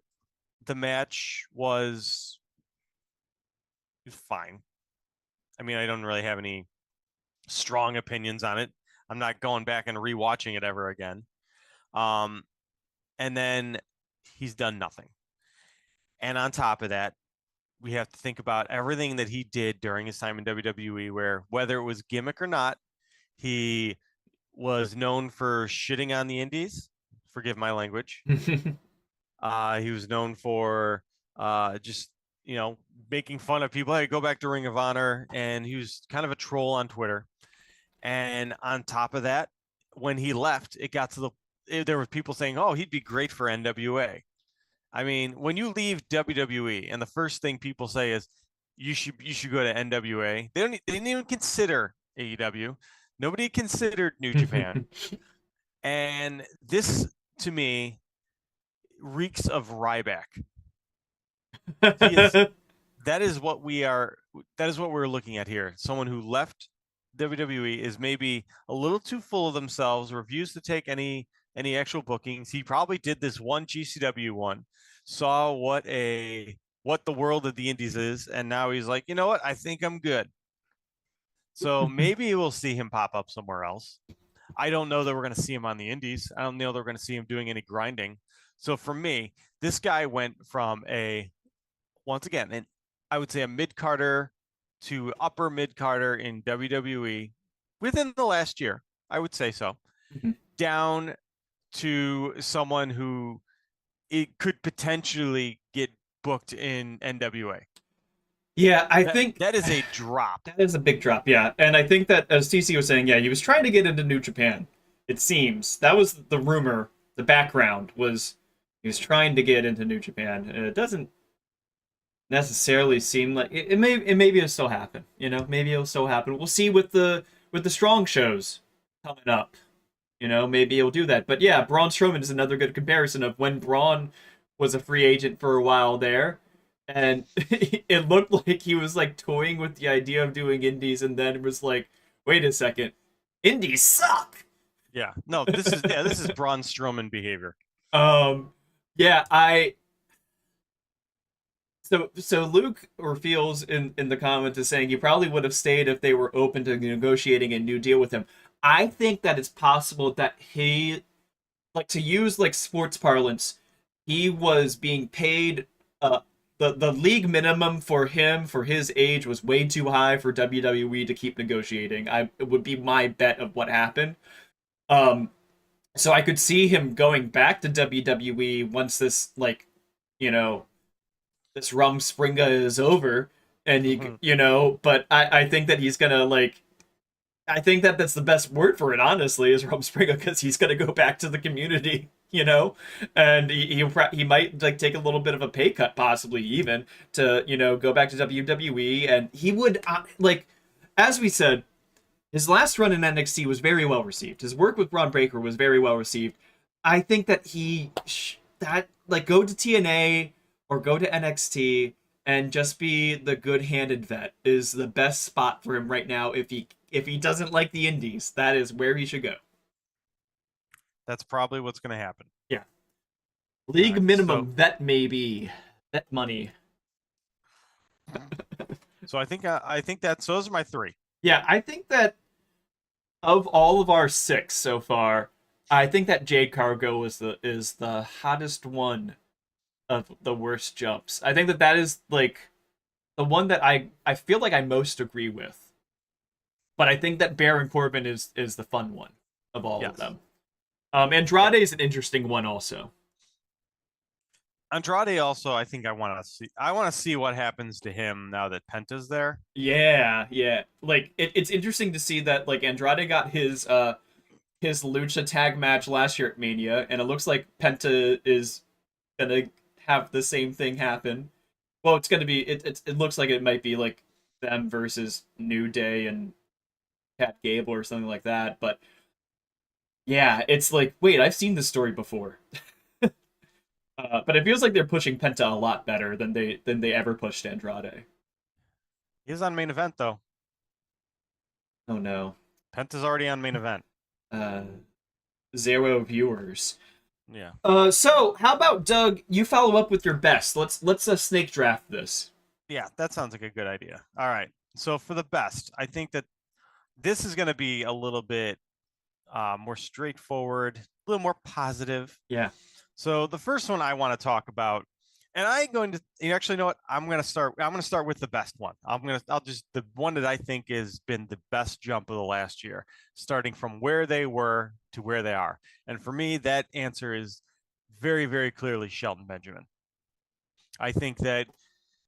the match was fine. I mean, I don't really have any strong opinions on it. I'm not going back and rewatching it ever again. Um, and then he's done nothing. And on top of that, we have to think about everything that he did during his time in WWE, where whether it was gimmick or not, he was known for shitting on the indies. Forgive my language. He was known for just making fun of people. Hey, go back to Ring of Honor, and he was kind of a troll on Twitter. And on top of that, when he left, it got to there were people saying, "Oh, he'd be great for NWA." I mean, when you leave WWE, and the first thing people say is, "You should go to NWA." They didn't even consider AEW. Nobody considered New Japan, and this to me reeks of Ryback. He is that is what we are that is what we're looking at here. Someone who left WWE is maybe a little too full of themselves, refused to take any actual bookings. He probably did this one GCW one, saw what the world of the indies is, and now he's like, you know what? I think I'm good. So maybe we'll see him pop up somewhere else. I don't know that we're going to see him on the indies. I don't know that we're going to see him doing any grinding. So for me, this guy went from once again, and I would say a mid Carter to upper mid Carter in WWE within the last year. I would say so. Down to someone who it could potentially get booked in NWA. Yeah, I That think that is a drop. that is a big drop. Yeah, and I think that as TC was saying, yeah, he was trying to get into New Japan. It seems that was the rumor. The background was he was trying to get into New Japan, and it doesn't necessarily seem like maybe it'll still happen. Maybe it'll still happen. We'll see with the strong shows coming up. Maybe he'll do that. But yeah, Braun Strowman is another good comparison of when Braun was a free agent for a while there, and it looked like he was like toying with the idea of doing indies, and then it was like, wait a second, indies suck. Yeah. No, this is Braun Strowman behavior. Yeah, so Luke or feels in the comments is saying he probably would have stayed if they were open to negotiating a new deal with him. I think that it's possible that he, like, to use like sports parlance, he was being paid the league minimum for him for his age was way too high for WWE to keep negotiating. It would be my bet of what happened. Um so I could see him going back to WWE once this, like, you know, this Rumspringa is over, and Mm-hmm. but I think that he's gonna, like, I think that that's the best word for it, honestly, is Rumspringa, because he's gonna go back to the community, and he might like take a little bit of a pay cut, possibly even to go back to WWE, and he would like, as we said, his last run in NXT was very well received. His work with Braun Breaker was very well received. I think that that, like, go to TNA or go to NXT and just be the good-handed vet is the best spot for him right now. If he doesn't like the indies, that is where he should go. That's probably what's going to happen. Yeah, All league right. So minimum vet, maybe vet money. so I think that's those are my three. Yeah, I think that of all of our six so far, I think that Jade Cargo is the hottest one of the worst jumps. I think that is like the one that I feel like I most agree with. But I think that Baron Corbin is the fun one of all of Yes. them. Andrade is an interesting one also. Andrade also, I think I want to see. I want to see what happens to him now that Penta's there. Yeah, yeah. Like, it's interesting to see that, like, Andrade got his lucha tag match last year at Mania, and it looks like Penta is gonna have the same thing happen. Well, it's gonna be it looks like it might be like them versus New Day and Cat Gable or something like that. But yeah, it's like, wait, I've seen this story before. But it feels like they're pushing Penta a lot better than they ever pushed Andrade. He's on main event though. Oh no. Penta's already on main event. Uh, 0 viewers. Yeah. So how about Doug? You follow up with your best. Let's snake draft this. Yeah, that sounds like a good idea. All right. So for the best, I think that this is going to be a little bit more straightforward, a little more positive. Yeah. So the first one I want to talk about, and I'm going to, you actually know what? I'm going to start with the best one. I'll just, the one that I think has been the best jump of the last year, starting from where they were to where they are. And for me, that answer is very, very clearly Shelton Benjamin. I think that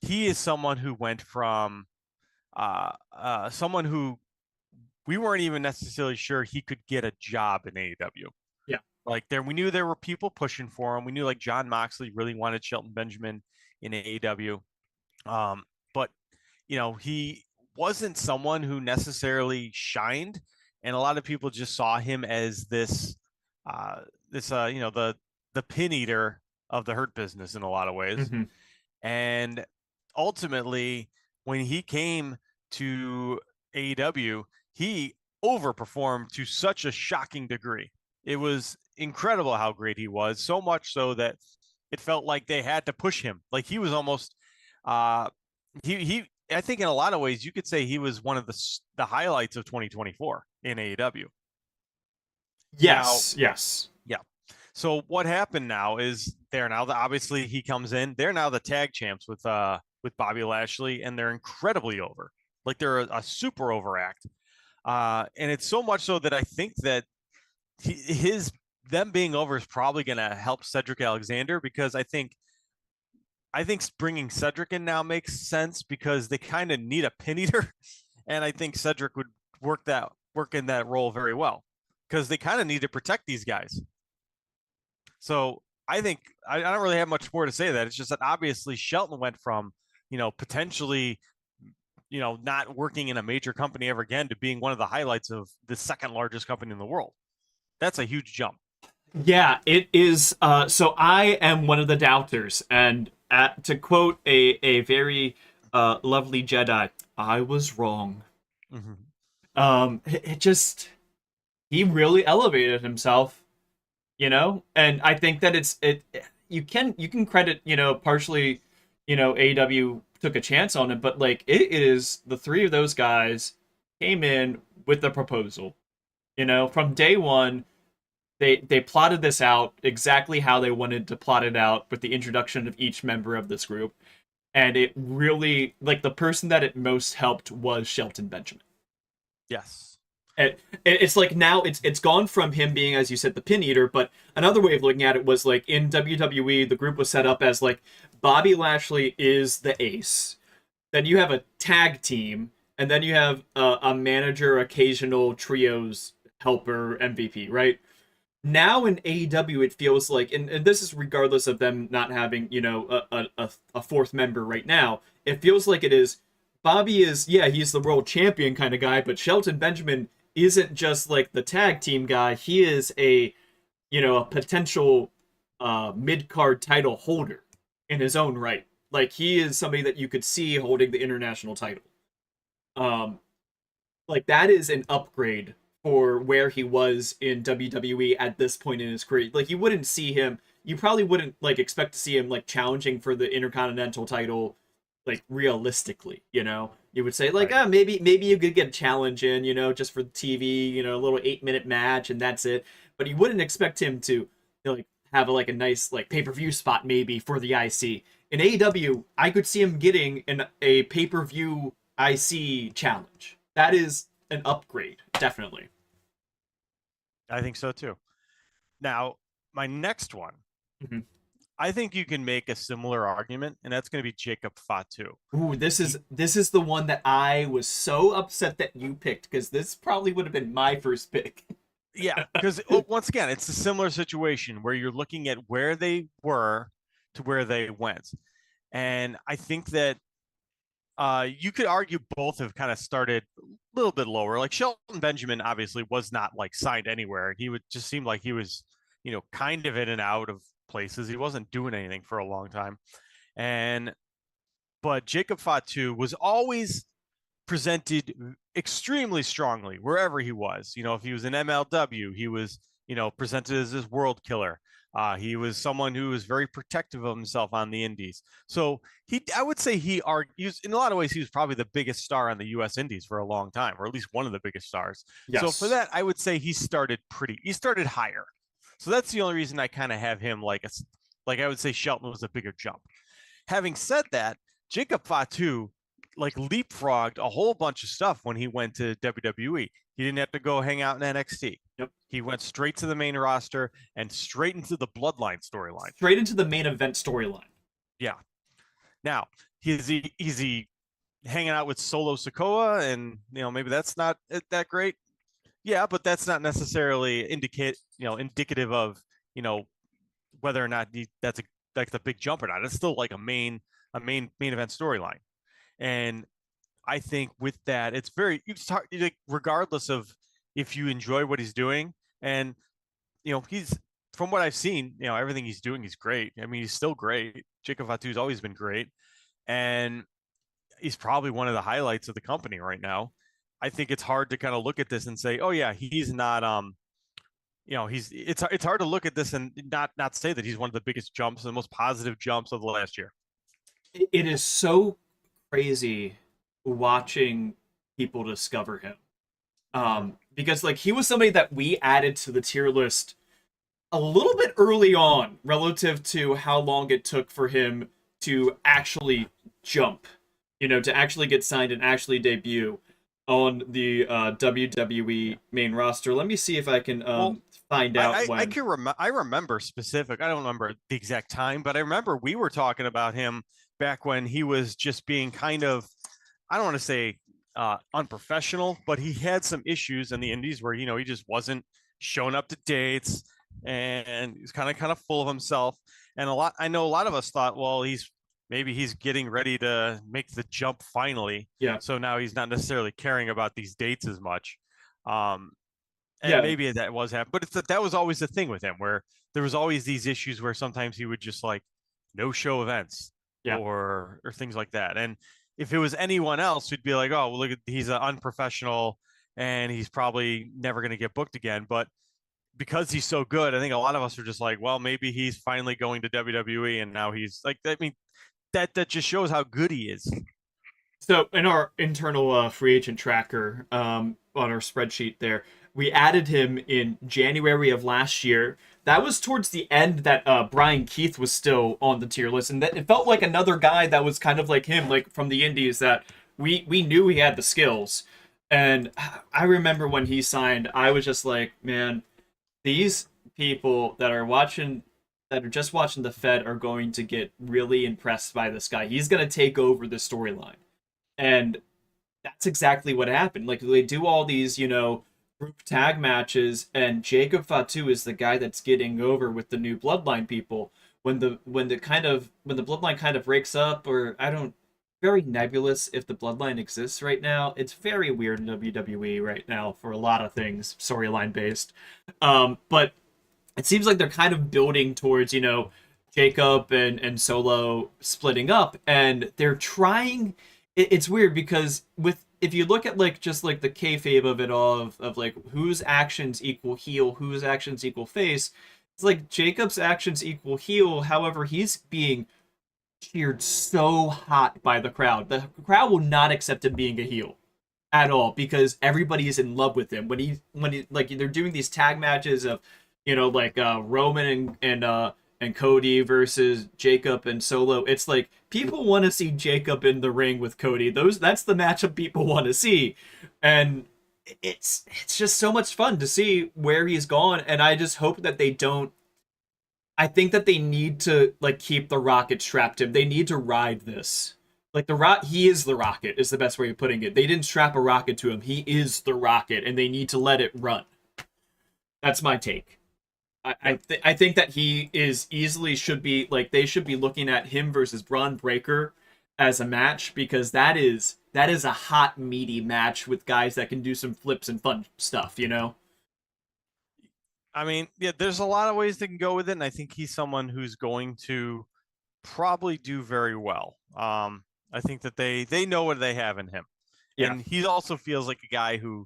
he is someone who went from someone who we weren't even necessarily sure he could get a job in AEW. Yeah. Like there, we knew there were people pushing for him. We knew like John Moxley really wanted Shelton Benjamin in AEW. But he wasn't someone who necessarily shined, and a lot of people just saw him as the pin eater of the Hurt Business in a lot of ways. Mm-hmm. And ultimately, when he came to AEW, he overperformed to such a shocking degree. It was incredible how great he was, so much so that it felt like they had to push him. Like he was almost he I think in a lot of ways you could say he was one of the highlights of 2024 in AEW. Now, Yes. Yes. yeah. So what happened now is they're now obviously he comes in. They're now the tag champs with Bobby Lashley, and they're incredibly over. Like they're a super overact. And it's so much so that I think that them being over is probably going to help Cedric Alexander, because I think bringing Cedric in now makes sense because they kind of need a pin eater, and I think Cedric would work in that role very well because they kind of need to protect these guys. So I think I don't really have much more to say. That it's just that obviously Shelton went from potentially not working in a major company ever again to being one of the highlights of the second largest company in the world. That's a huge jump. Yeah, it is. So I am one of the doubters, and to quote a very lovely Jedi, I was wrong. Mm-hmm. It just he really elevated himself, and I think that you can credit partially, AW took a chance on it, but like it is the three of those guys came in with the proposal, from day one. They plotted this out exactly how they wanted to plot it out with the introduction of each member of this group, and it really, like, the person that it most helped was Shelton Benjamin. Yes. And it's like now it's gone from him being, as you said, the pin eater, but another way of looking at it was like in WWE the group was set up as like Bobby Lashley is the ace, then you have a tag team, and then you have a manager, occasional trios helper, MVP, right? Now in AEW it feels like, and this is regardless of them not having a fourth member right now, it feels like it is Bobby is, yeah, he's the world champion kind of guy, but Shelton Benjamin isn't just like the tag team guy. He is a potential mid-card title holder in his own right. Like he is somebody that you could see holding the international title. um like that is an upgrade for where he was in WWE at this point in his career. Like you probably wouldn't like expect to see him like challenging for the Intercontinental title, like realistically. You would say like, Right. maybe you could get a challenge in, just for the TV, a little 8-minute match and that's it. But you wouldn't expect him to like have like a nice like pay-per-view spot maybe for the IC. In AEW, I could see him getting a pay-per-view IC challenge. That is an upgrade, definitely. I think so too. Now, my next one, Mhm. I think you can make a similar argument, and that's going to be Jacob Fatu. Ooh, this He, is this is the one that I was so upset that you picked, because this probably would have been my first pick. yeah, because once again, it's a similar situation where you're looking at where they were to where they went. And I think that you could argue both have kind of started a little bit lower. Like Shelton Benjamin obviously was not like signed anywhere. He would just seem like he was, kind of in and out of places. He wasn't doing anything for a long time. And but Jacob Fatu was always presented extremely strongly wherever he was. If he was in MLW, he was, presented as this world killer. He was someone who was very protective of himself on the indies. So I would say he argues in a lot of ways, he was probably the biggest star on the U.S. indies for a long time, or at least one of the biggest stars. So for Yes. that, I would say he started higher. So that's the only reason I kind of have him like I would say Shelton was a bigger jump. Having said that, Jacob Fatu like leapfrogged a whole bunch of stuff when he went to WWE. He didn't have to go hang out in NXT. Yep. He went straight to the main roster and straight into the Bloodline storyline. Straight into the main event storyline. Yeah. Now, is he hanging out with Solo Sokoa, and maybe that's not that great. Yeah, but that's not necessarily indicative of whether or not that's like the big jump or not. It's still like a main event storyline, and I think with that, it's hard, like, regardless of if you enjoy what he's doing, and he's from what I've seen, everything he's doing, he's great. I mean, he's still great. Jacob Fatu's always been great, and he's probably one of the highlights of the company right now. I think it's hard to kind of look at this and say, oh yeah, he's not it's hard to look at this and not say that he's one of the biggest jumps, the most positive jumps of the last year. It is so crazy watching people discover him. Because like he was somebody that we added to the tier list a little bit early on relative to how long it took for him to actually jump, to actually get signed and actually debut on the WWE main roster. Let me see if I can find out when. I remember specific. I don't remember the exact time, but I remember we were talking about him back when he was just being kind of, I don't want to say unprofessional, but he had some issues in the indies where he just wasn't showing up to dates, and he's kind of full of himself. And I know a lot of us thought, well, maybe he's getting ready to make the jump finally. Yeah. So now he's not necessarily caring about these dates as much. And Yeah. maybe that was happening, but that was always the thing with him, where there was always these issues where sometimes he would just like no show events, Yeah. or things like that. And if it was anyone else, we'd be like, oh, well, look, he's an unprofessional and he's probably never going to get booked again. But because he's so good, I think a lot of us are just like, well, maybe he's finally going to WWE, and now he's like, I mean, that just shows how good he is. So in our internal free agent tracker on our spreadsheet there, we added him in January of last year. That was towards the end that Brian Keith was still on the tier list, and that it felt like another guy that was kind of like him, like from the indies, that we knew he had the skills. And I remember when he signed, I was just like, man, these people that are just watching the Fed are going to get really impressed by this guy. He's going to take over the storyline. And that's exactly what happened. Like they do all these, group tag matches, and Jacob Fatu is the guy that's getting over with the new Bloodline people. When the Bloodline kind of breaks up, or I don't, very nebulous if the Bloodline exists right now. It's very weird in WWE right now for a lot of things storyline based. But it seems like they're kind of building towards, Jacob and Solo splitting up, and they're trying. It's weird because if you look at like just like the kayfabe of it all, of like whose actions equal heel, whose actions equal face, it's like Jacob's actions equal heel. However, he's being cheered so hot by the crowd. The crowd will not accept him being a heel at all because everybody is in love with him. When he like they're doing these tag matches of, like Roman and Cody versus Jacob and Solo. It's like people want to see Jacob in the ring with Cody. That's the matchup people want to see. And it's just so much fun to see where he's gone, and I just hope that they don't. I think that they need to like keep the rocket strapped to him. They need to ride this. Like he is the rocket is the best way of putting it. They didn't strap a rocket to him. He is the rocket, and they need to let it run. That's my take. I think that he is easily should be like they should be looking at him versus Braun Breaker as a match, because that is a hot meaty match with guys that can do some flips and fun stuff. I mean, yeah, there's a lot of ways they can go with it, and I think he's someone who's going to probably do very well. I think that they know what they have in him, Yeah. and he also feels like a guy who,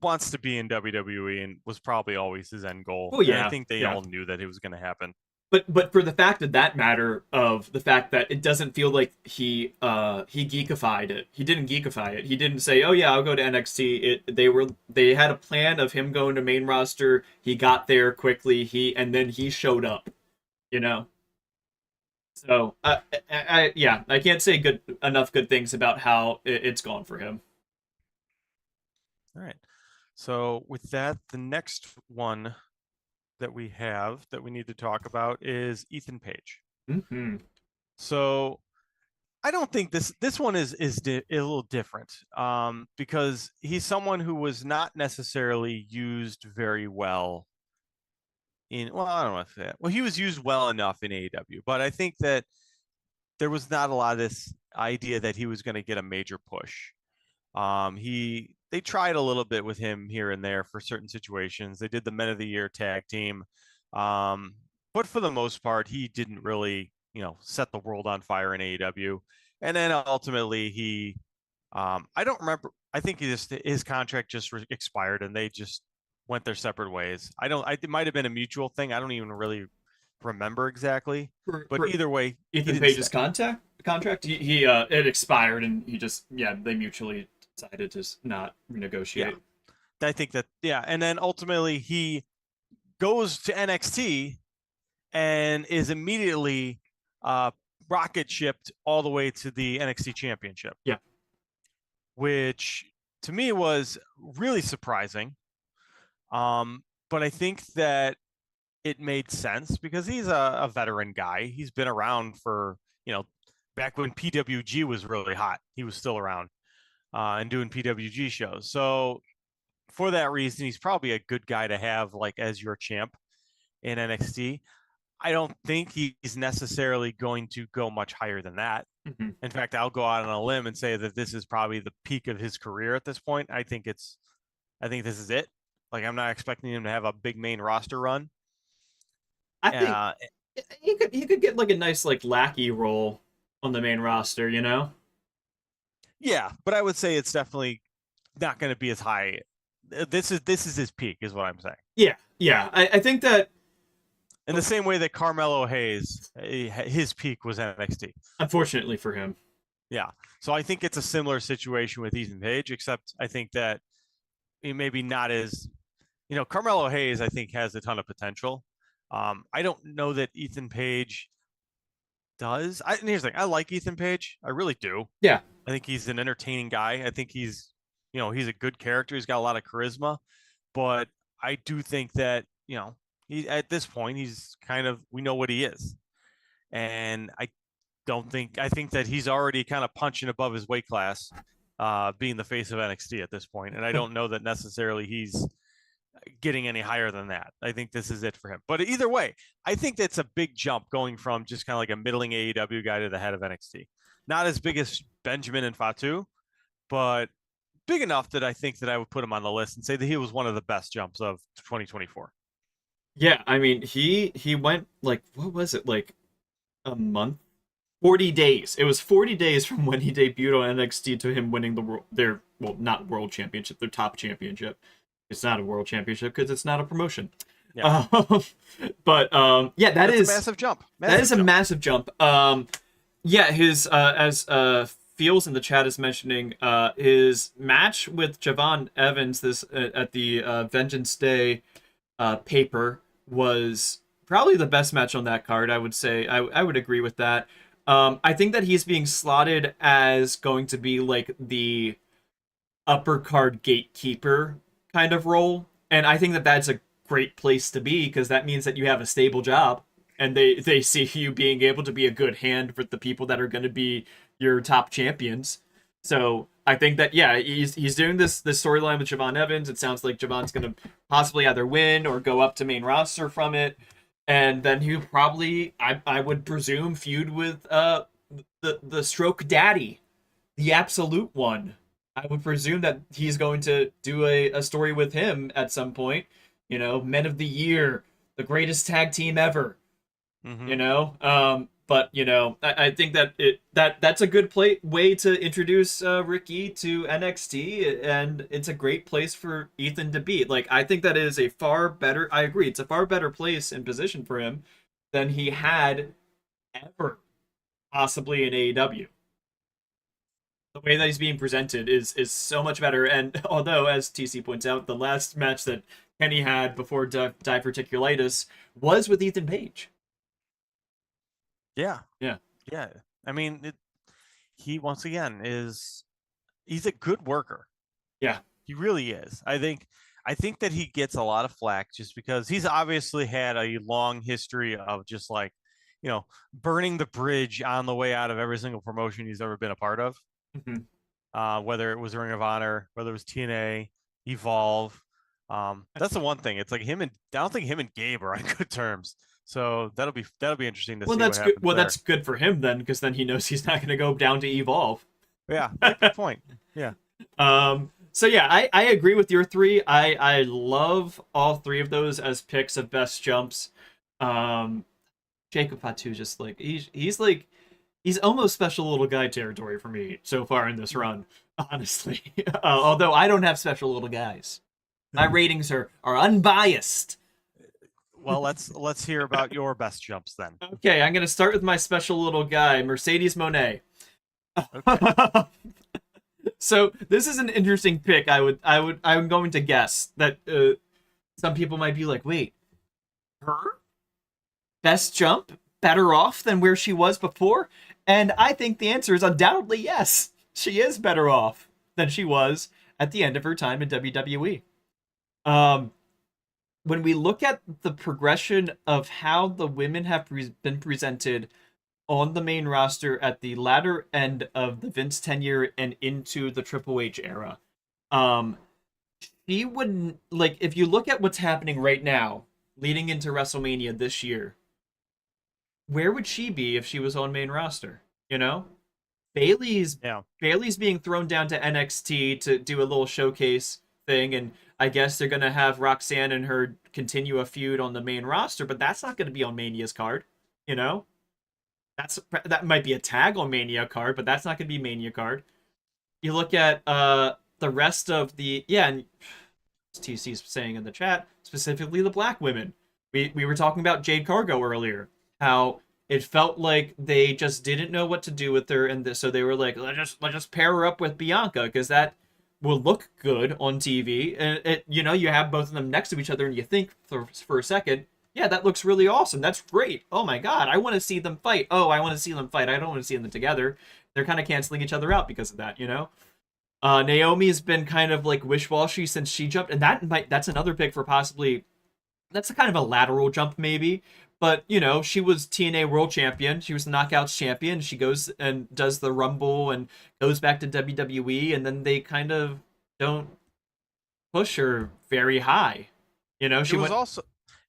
wants to be in WWE and was probably always his end goal. Oh And I yeah, think they yeah. all knew that it was going to happen. But for the fact of that matter, of the fact that it doesn't feel like he geekified it. He didn't geekify it. He didn't say, "Oh yeah, I'll go to NXT." They had a plan of him going to main roster. He got there quickly. And then he showed up. You know. So yeah, I can't say good enough good things about how it's gone for him. All right. So with that, the next one that we have that we need to talk about is Ethan Page. Mm-hmm. So I don't think this one is a little different because he's someone who was not necessarily used very well in, well, I don't know if that, well, he was used well enough in AEW, but I think that there was not a lot of this idea that he was going to get a major push. They tried a little bit with him here and there for certain situations. They did the Men of the Year tag team, but for the most part, he didn't really, set the world on fire in AEW. And then ultimately, I don't remember. I think his contract just expired, and they just went their separate ways. It might have been a mutual thing. I don't even really remember exactly. But For either way, he Ethan didn't Page's stay. contract, he it expired, and he just they mutually decided to not Yeah, renegotiate. I think that, yeah. And then ultimately, he goes to NXT and is immediately uh, rocket shipped all the way to the NXT Championship, Yeah. which to me was really surprising. But I think that it made sense because he's a veteran guy. He's been around for, back when PWG was really hot, he was still around and doing PWG shows. So for that reason, he's probably a good guy to have like as your champ in NXT. I don't think he's necessarily going to go much higher than that. Mm-hmm. In fact, I'll go out on a limb and say that this is probably the peak of his career at this point. I think this is it. Like, I'm not expecting him to have a big main roster run. I think Uh, he could get like a nice like lackey role on the main roster. yeah, but I would say it's definitely not going to be as high. This is his peak, is what I'm saying. Yeah, yeah. I think that In the same way that Carmelo Hayes, his peak was NXT. unfortunately for him. Yeah, so I think it's a similar situation with Ethan Page, except I think that he maybe not as, Carmelo Hayes, I think, has a ton of potential. I don't know that Ethan Page does. And here's the thing: I like Ethan Page, I really do. Yeah. I think he's an entertaining guy. I think he's a good character. He's got a lot of charisma, but I do think that he at this point he's kind of, we know what he is, and I think that he's already kind of punching above his weight class, being the face of NXT at this point, and I don't know that necessarily he's getting any higher than that. I think this is it for him. But either way, I think that's a big jump going from just kind of like a middling AEW guy to the head of NXT. Not as big as Benjamin and Fatu, but big enough that I think that I would put him on the list and say that he was one of the best jumps of 2024. Yeah, I mean, he went like what was it like a month, 40 days. It was 40 days from when he debuted on NXT to him winning their well not world championship, their top championship. It's not a world championship because it's not a promotion. Yeah, But yeah, that's a massive jump. That is a massive jump. Yeah, his as Feels in the chat is mentioning his match with Javon Evans this at the Vengeance Day paper was probably the best match on that card. I would say I would agree with that. I think that he's being slotted as going to be like the upper card gatekeeper kind of role, and I think that that's a great place to be because that means that you have a stable job and they see you being able to be a good hand with the people that are going to be your top champions. So I think that yeah, he's doing this storyline with Javon Evans. It sounds like Javon's going to possibly either win or go up to main roster from it, and then he probably I would presume feud with the Stroke Daddy, the Absolute One. I would presume that he's going to do a story with him at some point. Men of the Year, the greatest tag team ever. Mm-hmm. But I think that that's a good way to introduce Ricky to NXT, and it's a great place for Ethan to be. Like, I think that is a far better. I agree, it's a far better place and position for him than he had ever possibly in AEW. The way that he's being presented is so much better. And although, as TC points out, the last match that Kenny had before diverticulitis was with Ethan Page. Yeah, Yeah. yeah. I mean, he once again he's a good worker. Yeah. He really is. I think that he gets a lot of flack just because he's obviously had a long history of just like, burning the bridge on the way out of every single promotion he's ever been a part of. Mm-hmm. Whether it was Ring of Honor, whether it was TNA, Evolve. That's the one thing. It's like I don't think him and Gabe are on good terms. So that'll be interesting to Well, see what that's good. happens Well, there. that's good for him then, because then he knows he's not going to go down to Evolve. Yeah, like the point. Yeah. So yeah, I agree with your three. I love all three of those as picks of best jumps. Jacob Fatu just like he's almost special little guy territory for me so far in this run, honestly. Although I don't have special little guys, my ratings are unbiased. Well, let's hear about your best jumps then. Okay, I'm gonna start with my special little guy, Mercedes Monet. Okay. So this is an interesting pick. I'm going to guess that some people might be like, wait, her best jump better off than where she was before? And I think the answer is undoubtedly yes. She is better off than she was at the end of her time in WWE. Um, when we look at the progression of how the women have been presented on the main roster at the latter end of the Vince tenure and into the Triple H era, um, she wouldn't like if you look at what's happening right now, leading into WrestleMania this year. Where would she be if she was on main roster? You know, Bailey's Yeah. Bailey's being thrown down to NXT to do a little showcase thing, and I guess they're gonna have Roxanne and her continue a feud on the main roster, but that's not gonna be on Mania's card. You know, that might be a tag on Mania card, but that's not gonna be Mania card. You look at the rest of the and TC's saying in the chat, specifically the black women. We were talking about Jade Cargo earlier, how it felt like they just didn't know what to do with her, and so they were like, let's just pair her up with Bianca because that will look good on TV. And you have both of them next to each other, and you think for a second, yeah, that looks really awesome. That's great. Oh my god, I want to see them fight. Oh, I want to see them fight. I don't want to see them together. They're kind of canceling each other out because of that. Naomi's been kind of like wish-washy since she jumped, and that's another pick for possibly that's a kind of a lateral jump maybe. But she was TNA World Champion. She was the Knockouts Champion. She goes and does the Rumble and goes back to WWE, and then they kind of don't push her very high. She went.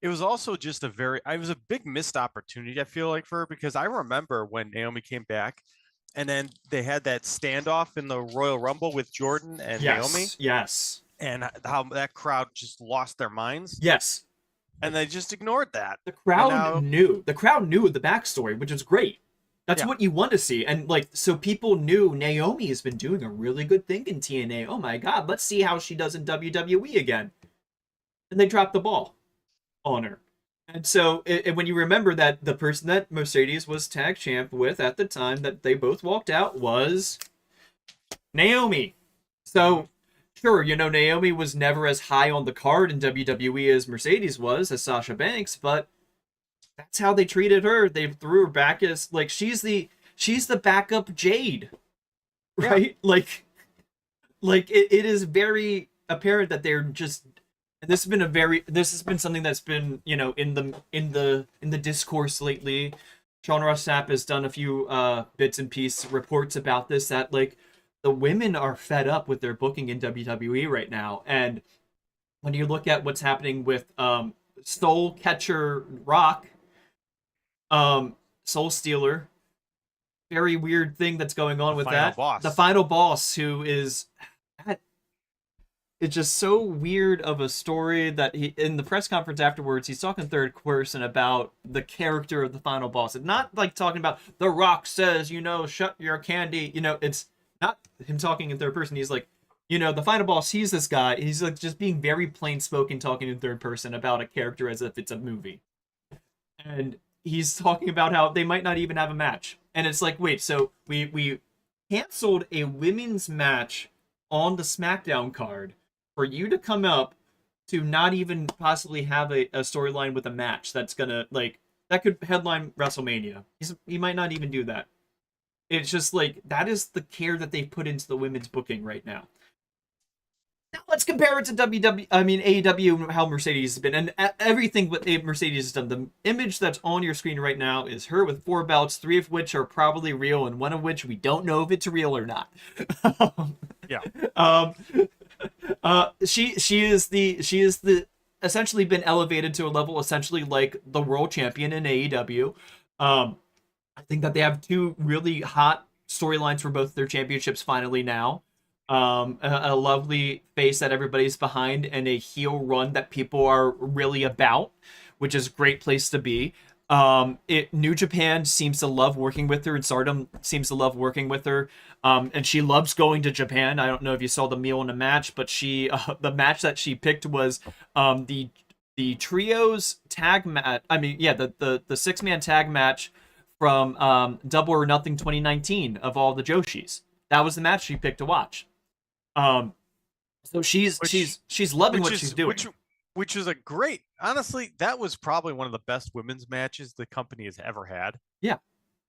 It was also just it was a big missed opportunity, I feel like, for her, because I remember when Naomi came back and then they had that standoff in the Royal Rumble with Jordan and Naomi. Yes. And how that crowd just lost their minds. Yes. And they just ignored that. The crowd knew. The crowd knew the backstory, which is great. That's what you want to see. And so people knew Naomi has been doing a really good thing in TNA. Oh my god, let's see how she does in WWE again. And they dropped the ball on her. And so when you remember that the person that Mercedes was tag champ with at the time that they both walked out was Naomi. So sure, Naomi was never as high on the card in WWE as Mercedes was, as Sasha Banks, but that's how they treated her. They threw her back as like she's the backup Jade. Right? Yeah. Like it is very apparent that they're just this has been something that's been, in the discourse lately. Sean Ross Sapp has done a few bits and piece reports about this, that like the women are fed up with their booking in WWE right now. And when you look at what's happening with Soul Catcher Rock, Soul Stealer, very weird thing that's going on with that. Boss. The final boss, who is it's just so weird of a story that he in the press conference afterwards he's talking third person about the character of the final boss, and not like talking about The Rock says, shut your candy. It's not him talking in third person. He's like, the final boss, he's this guy. He's like just being very plain spoken, talking in third person about a character as if it's a movie. And he's talking about how they might not even have a match. And it's like, wait, so we canceled a women's match on the SmackDown card for you to come up to not even possibly have a storyline with a match that's gonna that could headline WrestleMania. He might not even do that. It's just like that is the care that they've put into the women's booking right now. Now let's compare it to AEW, how Mercedes has been, and everything what Mercedes has done. The image that's on your screen right now is her with 4 belts, 3 of which are probably real, and 1 of which we don't know if it's real or not. Yeah. She is the essentially been elevated to a level essentially like the world champion in AEW. I think that they have 2 really hot storylines for both their championships finally now. A lovely face that everybody's behind, and a heel run that people are really about, which is a great place to be. New Japan seems to love working with her, and Stardom seems to love working with her. And she loves going to Japan. I don't know if you saw the meal in the match, but the match that she picked was the trios tag match. The 6-man tag match from Double or Nothing 2019 of all the Joshis. That was the match she picked to watch. So she's loving what she's doing. Which is a great, honestly, that was probably one of the best women's matches the company has ever had. Yeah,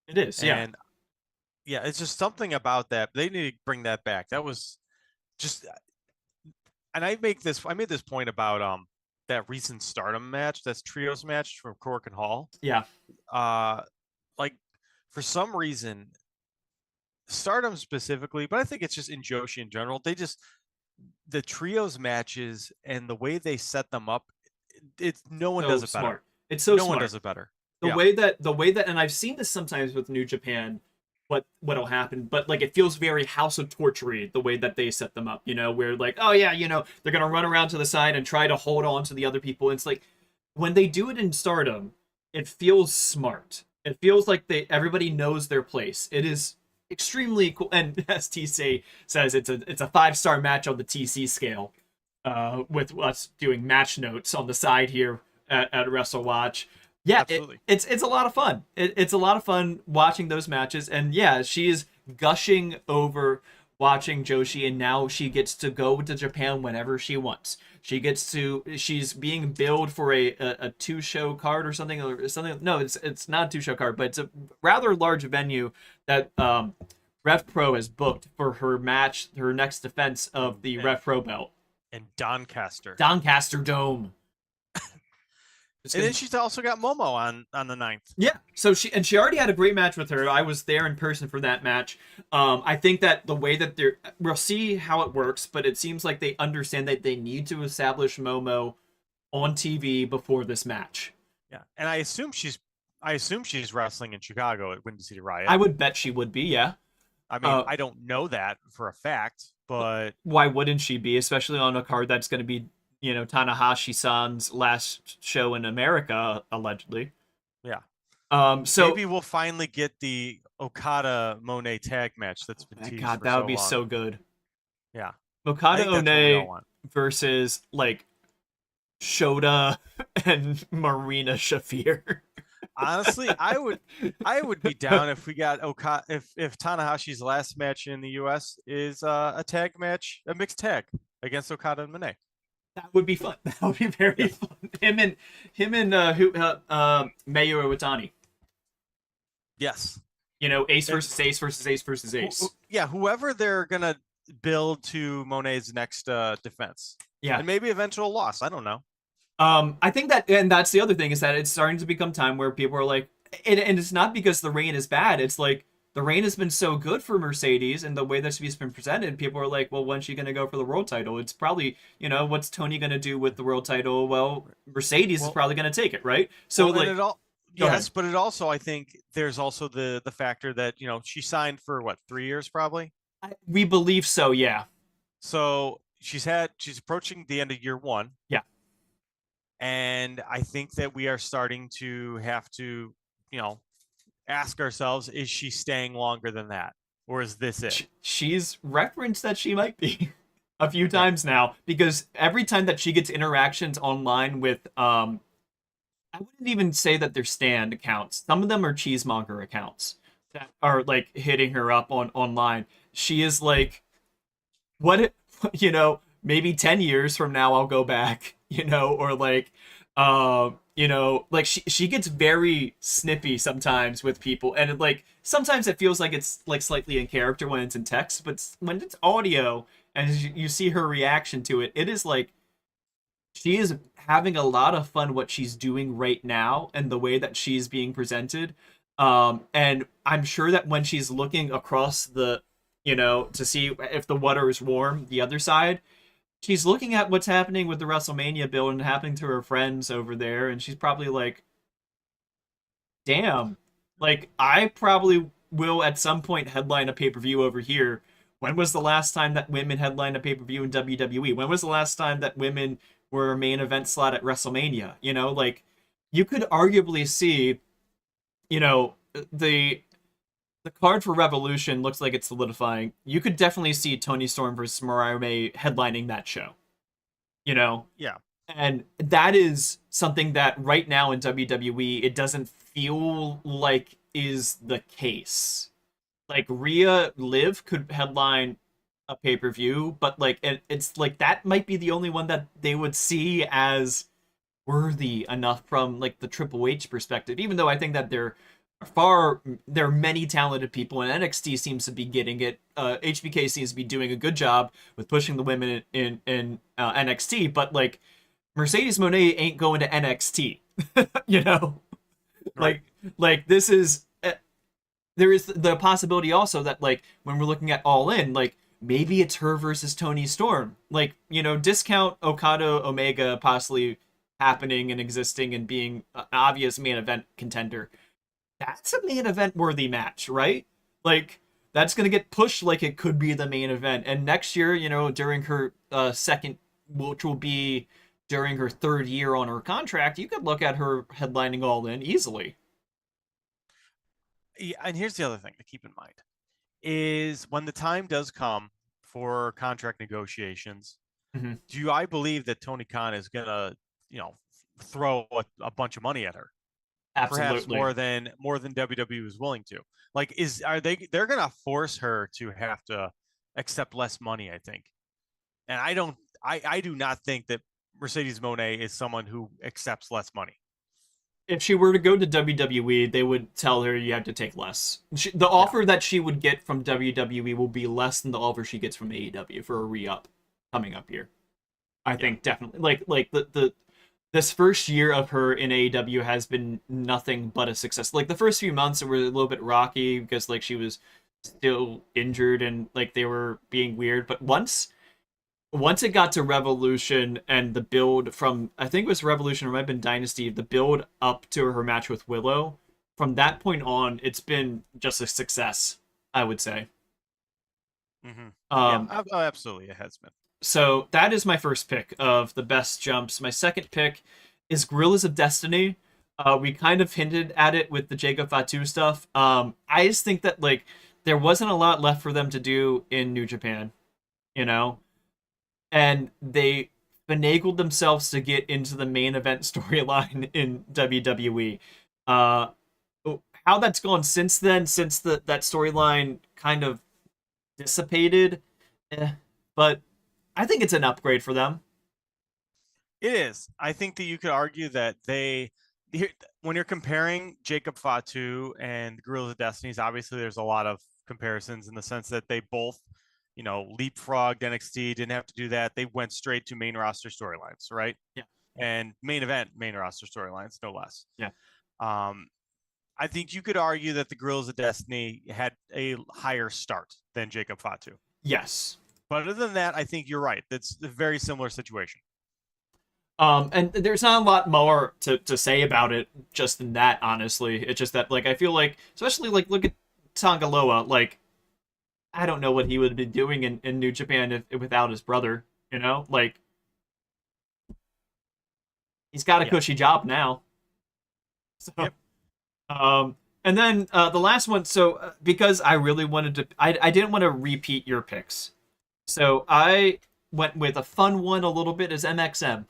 it is. And yeah, it's just something about that. They need to bring that back. That was just, and I made this point about that recent Stardom match, that's trios match from Cork and Hall. Yeah. Like for some reason, Stardom specifically, but I think it's just in Joshi in general, the trios matches and the way they set them up, no one does it better. Smart. It's so no smart. one does it better. The way that, and I've seen this sometimes with New Japan, what'll happen, but like it feels very House of Torture the way that they set them up, where like, oh yeah, they're gonna run around to the side and try to hold on to the other people. And it's like when they do it in Stardom, it feels smart. It feels like everybody knows their place. It is extremely cool, and as TC says, it's a 5-star match on the TC scale, with us doing match notes on the side here at WrestleWatch. Yeah, it's a lot of fun. It's a lot of fun watching those matches, and yeah, she is gushing over watching Joshi, and now she gets to go to Japan whenever she wants. She's being billed for a 2-show card or something. No, it's not a 2-show card, but it's a rather large venue that Rev Pro has booked for her next defense of the Rev Pro belt. And Doncaster Dome. And then she's also got Momo on the 9th. Yeah, so she already had a great match with her. I was there in person for that match. I think that the way that we'll see how it works, but it seems like they understand that they need to establish Momo on TV before this match. Yeah, and I assume she's wrestling in Chicago at Windy City Riot. I would bet she would be, yeah. I mean, I don't know that for a fact, but why wouldn't she be, especially on a card that's going to be, Tanahashi-san's last show in America, allegedly. Yeah. So maybe we'll finally get the Okada Monet tag match that's been teased. God, that would be so good. Yeah. Okada One versus like Shota and Marina Shafir. Honestly, I would be down if we got Okada if Tanahashi's last match in the US is a tag match, a mixed tag against Okada and Monet. That would be fun. That would be very fun. Him and Mayu Iwatani. Yes. Ace versus Ace versus Ace versus Ace. Yeah, whoever they're gonna build to Monet's next defense. Yeah, and maybe eventual loss. I don't know. I think that, and that's the other thing, is that it's starting to become time where people are like, and it's not because the reign is bad. It's like the reign has been so good for Mercedes, and the way that she's been presented, people are like, well, when's she going to go for the world title? It's probably, what's Tony going to do with the world title? Well, Mercedes is probably going to take it, right? So but it also, I think there's also the factor that, she signed for what, 3 years probably? We believe so, yeah. So, she's approaching the end of year one, Yeah. and I think that we are starting to have to, you know, ask ourselves: is she staying longer than that, or is this it? She's referenced that she might be a few Yeah, times now because every time that she gets interactions online with I wouldn't even say that they're stand accounts. Some of them are cheesemonger accounts that are like hitting her up on online. She is like, what, maybe 10 years from now I'll go back, or like, like she gets very snippy sometimes with people. And like, sometimes it feels like it's like slightly in character when it's in text, but when it's audio and you see her reaction to it, it is like, she is having a lot of fun what she's doing right now and the way that she's being presented. And I'm sure that when she's looking across to see if the water is warm, the other side, she's looking at what's happening with the WrestleMania build and happening to her friends over there, and she's probably like, damn, like I probably will at some point headline a pay-per-view over here. When was the last time that women headlined a pay-per-view in WWE? When was the last time that women were a main event slot at WrestleMania? Like you could arguably see, you know, the the card for Revolution looks like it's solidifying. You could definitely see Tony Storm versus Mariah May headlining that show. You know, yeah. and that is something that right now in WWE it doesn't feel like is the case. Like Rhea Liv could headline a pay-per-view, but like it's like that might be the only one that they would see as worthy enough from like the Triple H perspective. Even though I think that there are many talented people and NXT seems to be getting it. HBK seems to be doing a good job with pushing the women in NXT, but like Mercedes Moné ain't going to NXT. you know, Right. like this is there is the possibility also that like when we're looking at All In, like maybe it's her versus Tony Storm. Like discount Okada Omega possibly happening and existing and being an obvious main event contender. That's a main event worthy match, right? Like that's gonna get pushed like it could be the main event. And next year, during her second, which will be during her third year on her contract, you could look at her headlining All In easily. Yeah, and here's the other thing to keep in mind is when the time does come for contract negotiations, Mm-hmm. do I believe that Tony Khan is gonna, you know, throw a bunch of money at her? Perhaps Absolutely. more than WWE is willing to. Like, they're gonna force her to have to accept less money, I think. And I do not think that Mercedes Monet is someone who accepts less money. If she were to go to WWE, they would tell her you have to take less. The Yeah, offer that she would get from WWE will be less than the offer she gets from AEW for a re-up coming up here. I yeah. think definitely like the this first year of her in AEW has been nothing but a success. Like the first few months it were a little bit rocky because like she was still injured and like they were being weird, but once it got to Revolution and the build from I think it was Revolution or it might have been Dynasty, the build up to her match with Willow, from that point on, it's been just a success, I would say. Mm-hmm. Yeah, Um, absolutely, it has been. so that is my first pick of the best jumps. My second pick is Gorillas of Destiny. We kind of hinted at it with the Jacob Fatu stuff. I just think that like there wasn't a lot left for them to do in New Japan, you know? And they finagled themselves to get into the main event storyline in WWE. Uh, how that's gone since then, since that storyline kind of dissipated, but I think it's an upgrade for them. It is. I think that you could argue that when you're comparing Jacob Fatu and Guerrillas of Destinies, obviously there's a lot of comparisons in the sense that they both, leapfrogged NXT, didn't have to do that. They went straight to main roster storylines, right? Yeah, And main event, main roster storylines, no less. yeah, Um, I think you could argue that the Guerrillas of Destiny had a higher start than Jacob Fatu. yes. But other than that, I think you're right. That's a very similar situation. And there's not a lot more to say about it just in that, honestly. It's just that, like, I feel like, especially, like, look at Tangaloa, like, I don't know what he would be doing in New Japan without his brother. You know, like he's got a Yeah. cushy job now. So, Yep. and then the last one. So because I really wanted to, I didn't want to repeat your picks. So I went with a fun one a little bit as MXM.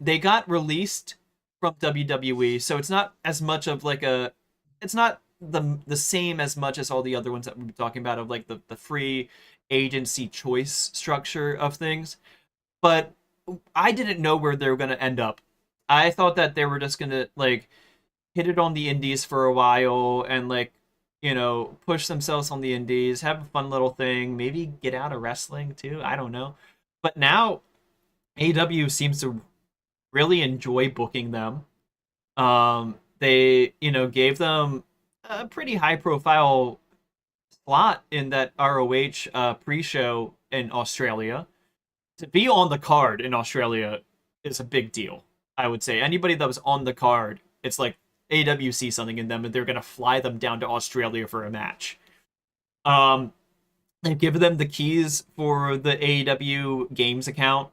They got released from WWE, so it's not as much of like a, it's not the same as much as all the other ones that we've been talking about of like the free agency choice structure of things. But I didn't know where they were gonna end up. I thought that they were just gonna like hit it on the indies for a while and like push themselves on the indies, have a fun little thing, maybe get out of wrestling too. I don't know, but now AEW seems to really enjoy booking them. They gave them a pretty high profile slot in that ROH pre-show in Australia. To be on the card in Australia is a big deal. I would say anybody that was on the card, it's like AEW sees something in them and they're gonna fly them down to Australia for a match. Um, they've given them the keys for the AEW Games account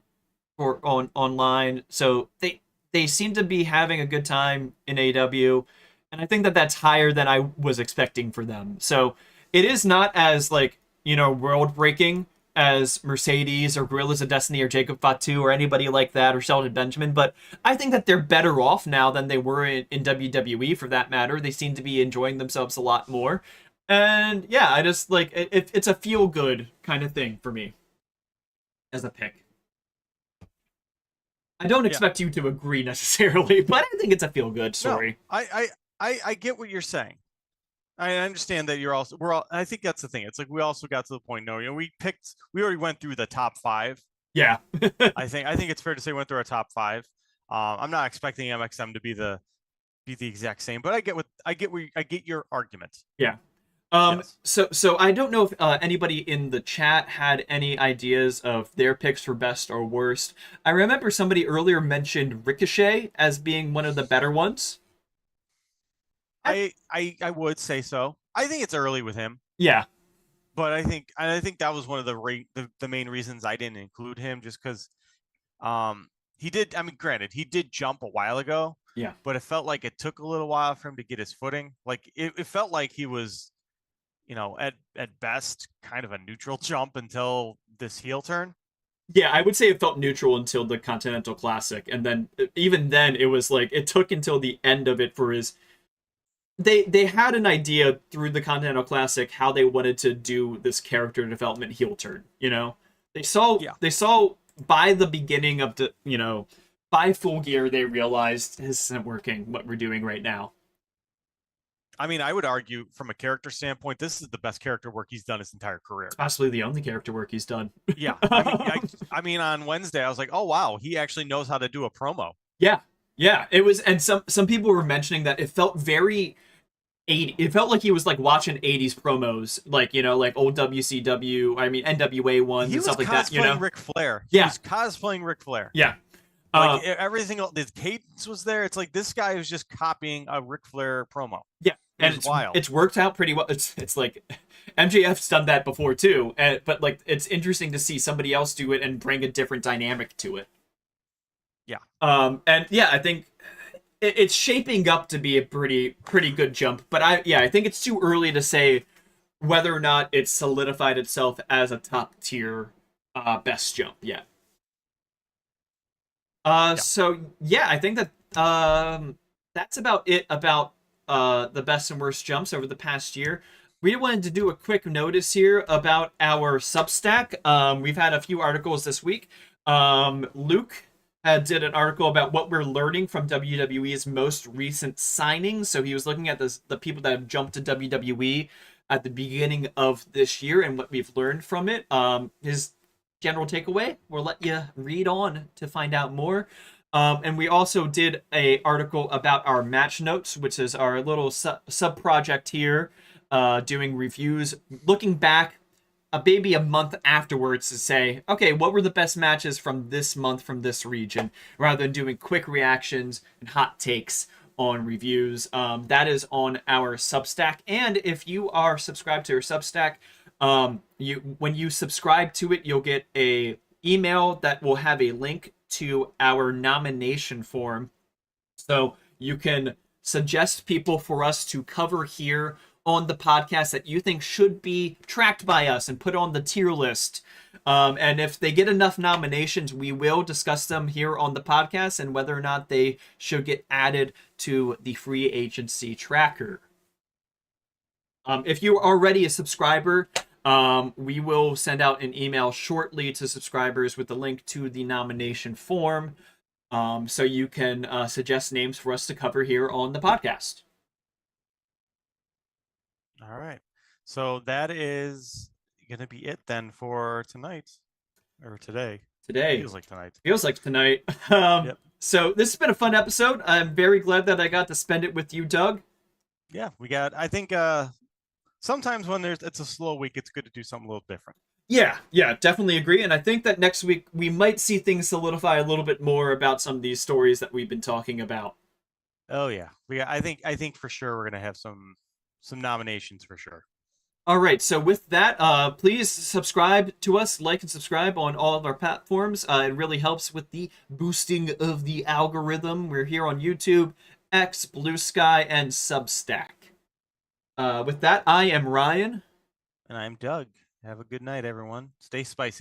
for online, so they seem to be having a good time in AEW, and I think that that's higher than I was expecting for them. So it is not as like world breaking as Mercedes or Gorillas of Destiny or Jacob Fatu or anybody like that or Shelton Benjamin, but I think that they're better off now than they were in WWE for that matter. They seem to be enjoying themselves a lot more. And yeah, I just like it's a feel good kind of thing for me as a pick. I don't Yeah. expect you to agree necessarily, but I think it's a feel good No, story. I get what you're saying. I understand that we're all. I think that's the thing. It's like we also got to the point. No, we already went through the top five. Yeah. I think it's fair to say we went through our top five. I'm not expecting MXM to be the exact same, but I get your argument. Yeah. Yes. So I don't know if anybody in the chat had any ideas of their picks for best or worst. I remember somebody earlier mentioned Ricochet as being one of the better ones. I would say so. I think it's early with him, Yeah. but I think that was one of the main reasons I didn't include him, just because he did. I mean, granted, he did jump a while ago, Yeah. but it felt like it took a little while for him to get his footing. Like it felt like he was, at best kind of a neutral jump until this heel turn. Yeah, I would say it felt neutral until the Continental Classic, and then even then it was like it took until the end of it for his. They had an idea through the Continental Classic how they wanted to do this character development heel turn. They saw Yeah. they saw by the beginning of the by Full Gear they realized this isn't working what we're doing right now. I mean, I would argue from a character standpoint, this is the best character work he's done his entire career. It's possibly the only character work he's done. Yeah. I mean, on Wednesday, I was like, oh wow, he actually knows how to do a promo. Yeah, yeah, it was, and some people were mentioning that it felt very 80. It felt like he was like watching 80s promos, like like old WCW, I mean NWA ones He and was stuff like that. cosplaying Ric Flair. He Yeah, was cosplaying Ric Flair. yeah, Like everything, the cadence was there. It's like this guy was just copying a Ric Flair promo. yeah, It and was wild. it's worked out pretty well. It's like MJF's done that before too, but like it's interesting to see somebody else do it and bring a different dynamic to it. Yeah. And yeah, I think it's shaping up to be a pretty good jump. But I think it's too early to say whether or not it's solidified itself as a top tier best jump yet. So yeah, I think that that's about it about the best and worst jumps over the past year. We wanted to do a quick notice here about our Substack. We've had a few articles this week. Luke did an article about what we're learning from WWE's most recent signings. So he was looking at the people that have jumped to WWE at the beginning of this year and what we've learned from it. His general takeaway, we'll let you read on to find out more. And we also did a article about our match notes, which is our little sub project here, doing reviews, looking back maybe a month afterwards to say, okay, what were the best matches from this month from this region, rather than doing quick reactions and hot takes on reviews. That is on our Substack, and if you are subscribed to our Substack, when you subscribe to it, you'll get a email that will have a link to our nomination form. So you can suggest people for us to cover here on the podcast that you think should be tracked by us and put on the tier list. And if they get enough nominations, we will discuss them here on the podcast and whether or not they should get added to the free agency tracker. If you are already a subscriber, we will send out an email shortly to subscribers with the link to the nomination form. So you can suggest names for us to cover here on the podcast. All right. So that is going to be it then for tonight or today. Today. Feels like tonight. Feels like tonight. Yep. So this has been a fun episode. I'm very glad that I got to spend it with you, Doug. Yeah, I think sometimes when it's a slow week, it's good to do something a little different. Yeah, definitely agree. And I think that next week we might see things solidify a little bit more about some of these stories that we've been talking about. Oh yeah. I think for sure we're going to have some nominations for sure. All right, so with that, please subscribe to us, like and subscribe on all of our platforms. It really helps with the boosting of the algorithm. We're here on YouTube, X, Blue Sky, and Substack. With that, I am Ryan. And I'm Doug. Have a good night, everyone. Stay spicy.